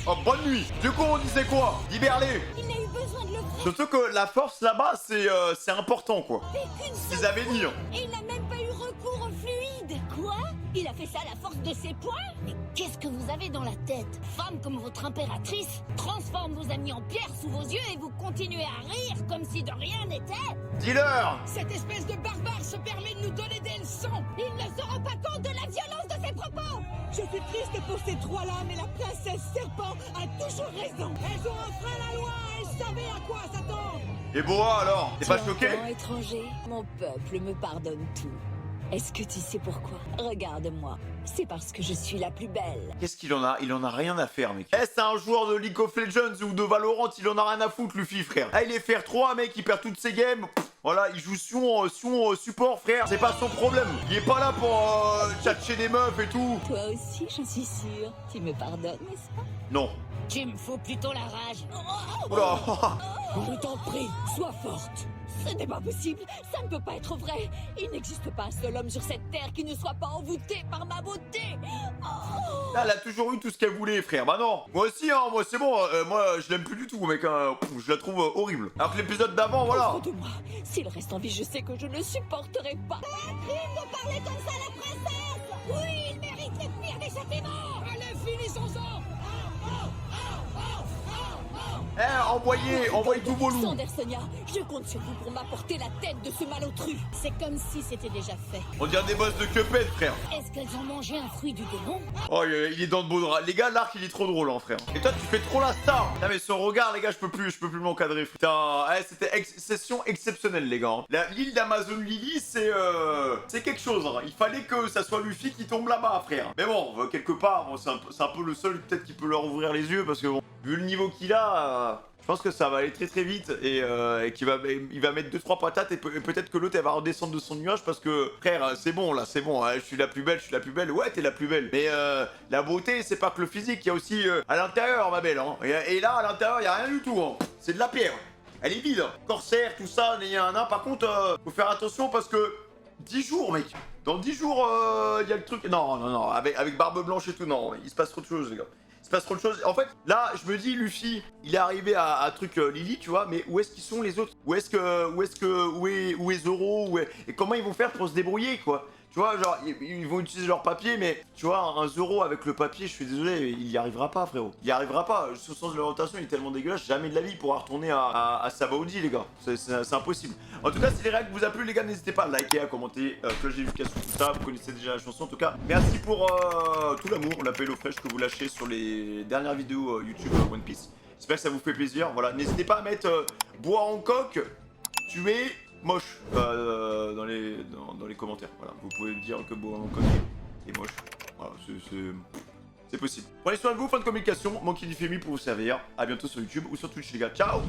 Oh, bonne nuit. Du coup, on disait quoi? Libère-les. Il n'a eu besoin de le faire. Surtout que la force là-bas, c'est important, quoi. qu'une Ils seule avaient dit. fois. Hein. Et il n'a même pas eu recours au fluide. Quoi? Il a fait ça à la force de ses poings? Mais qu'est-ce que vous avez dans la tête? Femme comme votre impératrice transforme vos amis en pierre sous vos yeux et vous continuez à rire comme si de rien n'était? Dis-leur. Cette espèce de barbare se permet de nous donner des leçons. Il ne se rend pas compte de la violence de ses propos. Je suis triste pour ces trois-là, mais la princesse serpent a toujours raison. Elles ont enfreint la loi, elles savaient à quoi s'attendre. Et Boa, alors? T'es pas choqué? Enfant étranger, mon peuple me pardonne tout. Est-ce que tu sais pourquoi? Regarde-moi. C'est parce que je suis la plus belle. Qu'est-ce qu'il en a? Il en a rien à faire, mec. Eh, c'est un joueur de League of Legends ou de Valorant, il en a rien à foutre, Luffy, frère. Ah, il est FR3, mec, il perd toutes ses games. Pff, voilà, il joue Sion support, frère. C'est pas son problème. Il est pas là pour tchatcher des meufs et tout. Toi aussi, je suis sûre. Tu me pardonnes, n'est-ce pas? Non. Tu me fous plutôt la rage. Oula. Je t'en prie, sois forte. Ce n'est pas possible. Ça ne peut pas être vrai. Il n'existe pas un seul homme sur cette terre qui ne soit pas envoûté par ma beauté. Oh. Là, elle a toujours eu tout ce qu'elle voulait, frère. Bah non. Moi aussi, hein. Moi, c'est bon. Moi, je l'aime plus du tout, mec. Hein. Pff, je la trouve horrible. Alors que l'épisode d'avant, voilà. Autour de moi. S'il reste en vie, je sais que je ne supporterai pas. Crime de parler comme ça à la princesse. Oui, il mérite le pire des châtiments. Allez, finissons-en. Eh, envoyez tous vos loups. Sander Sonia, je compte sur vous pour m'apporter la tête de ce malotru. C'est comme si c'était déjà fait. On dirait des boss de Cuphead, frère. Est-ce qu'elles ont mangé un fruit du démon? Oh, il est dans le beau drap. Les gars, l'arc, il est trop drôle, hein, frère. Et toi, tu fais trop la star. Non, mais son regard, les gars, je peux plus m'encadrer. Putain, c'était session exceptionnelle, les gars. L'île d'Amazon Lily, c'est quelque chose. Hein. Il fallait que ça soit Luffy qui tombe là-bas, frère. Mais bon, quelque part, bon, c'est un peu le seul, peut-être, qui peut leur ouvrir les yeux, parce que bon... vu le niveau qu'il a, je pense que ça va aller très très vite et qu'il va, il va mettre 2-3 patates et peut-être que l'autre elle va redescendre de son nuage parce que frère, c'est bon là, c'est bon, je suis la plus belle, ouais t'es la plus belle. Mais la beauté c'est pas que le physique, il y a aussi à l'intérieur ma belle. Hein. Et là à l'intérieur il y a rien du tout, hein. C'est de la pierre. Elle est vide, hein. Corsaire, tout ça, il y a un nain. Par contre, faut faire attention parce que 10 jours mec. Dans 10 jours, il y a le truc. Non, avec barbe blanche et tout, non, il se passe trop de choses les gars. Il se passe trop de choses. En fait, là, je me dis, Luffy, il est arrivé à truc Lily, tu vois, mais où est-ce qu'ils sont les autres? Où est Zoro? Et comment ils vont faire pour se débrouiller, quoi? Tu vois, genre, ils vont utiliser leur papier, mais tu vois, un Zoro avec le papier, je suis désolé, il y arrivera pas, frérot. Il y arrivera pas. Ce sens de l'orientation, il est tellement dégueulasse, jamais de la vie il pourra retourner à Sabaody, les gars. C'est impossible. En tout cas, si les règles vous a plu, les gars, n'hésitez pas à liker, à commenter, cloche d'éducation, tout ça. Vous connaissez déjà la chanson, en tout cas. Merci pour tout l'amour, l'appel au fraîche que vous lâchez sur les dernières vidéos YouTube One Piece. J'espère que ça vous fait plaisir. Voilà, n'hésitez pas à mettre bois en coque, tuer. Moche dans les commentaires. Voilà, vous pouvez me dire que Boa en coque est moche. Voilà, c'est possible. Prenez soin de vous, fin de communication. Monkey Femi pour vous servir. A bientôt sur YouTube ou sur Twitch les gars. Ciao.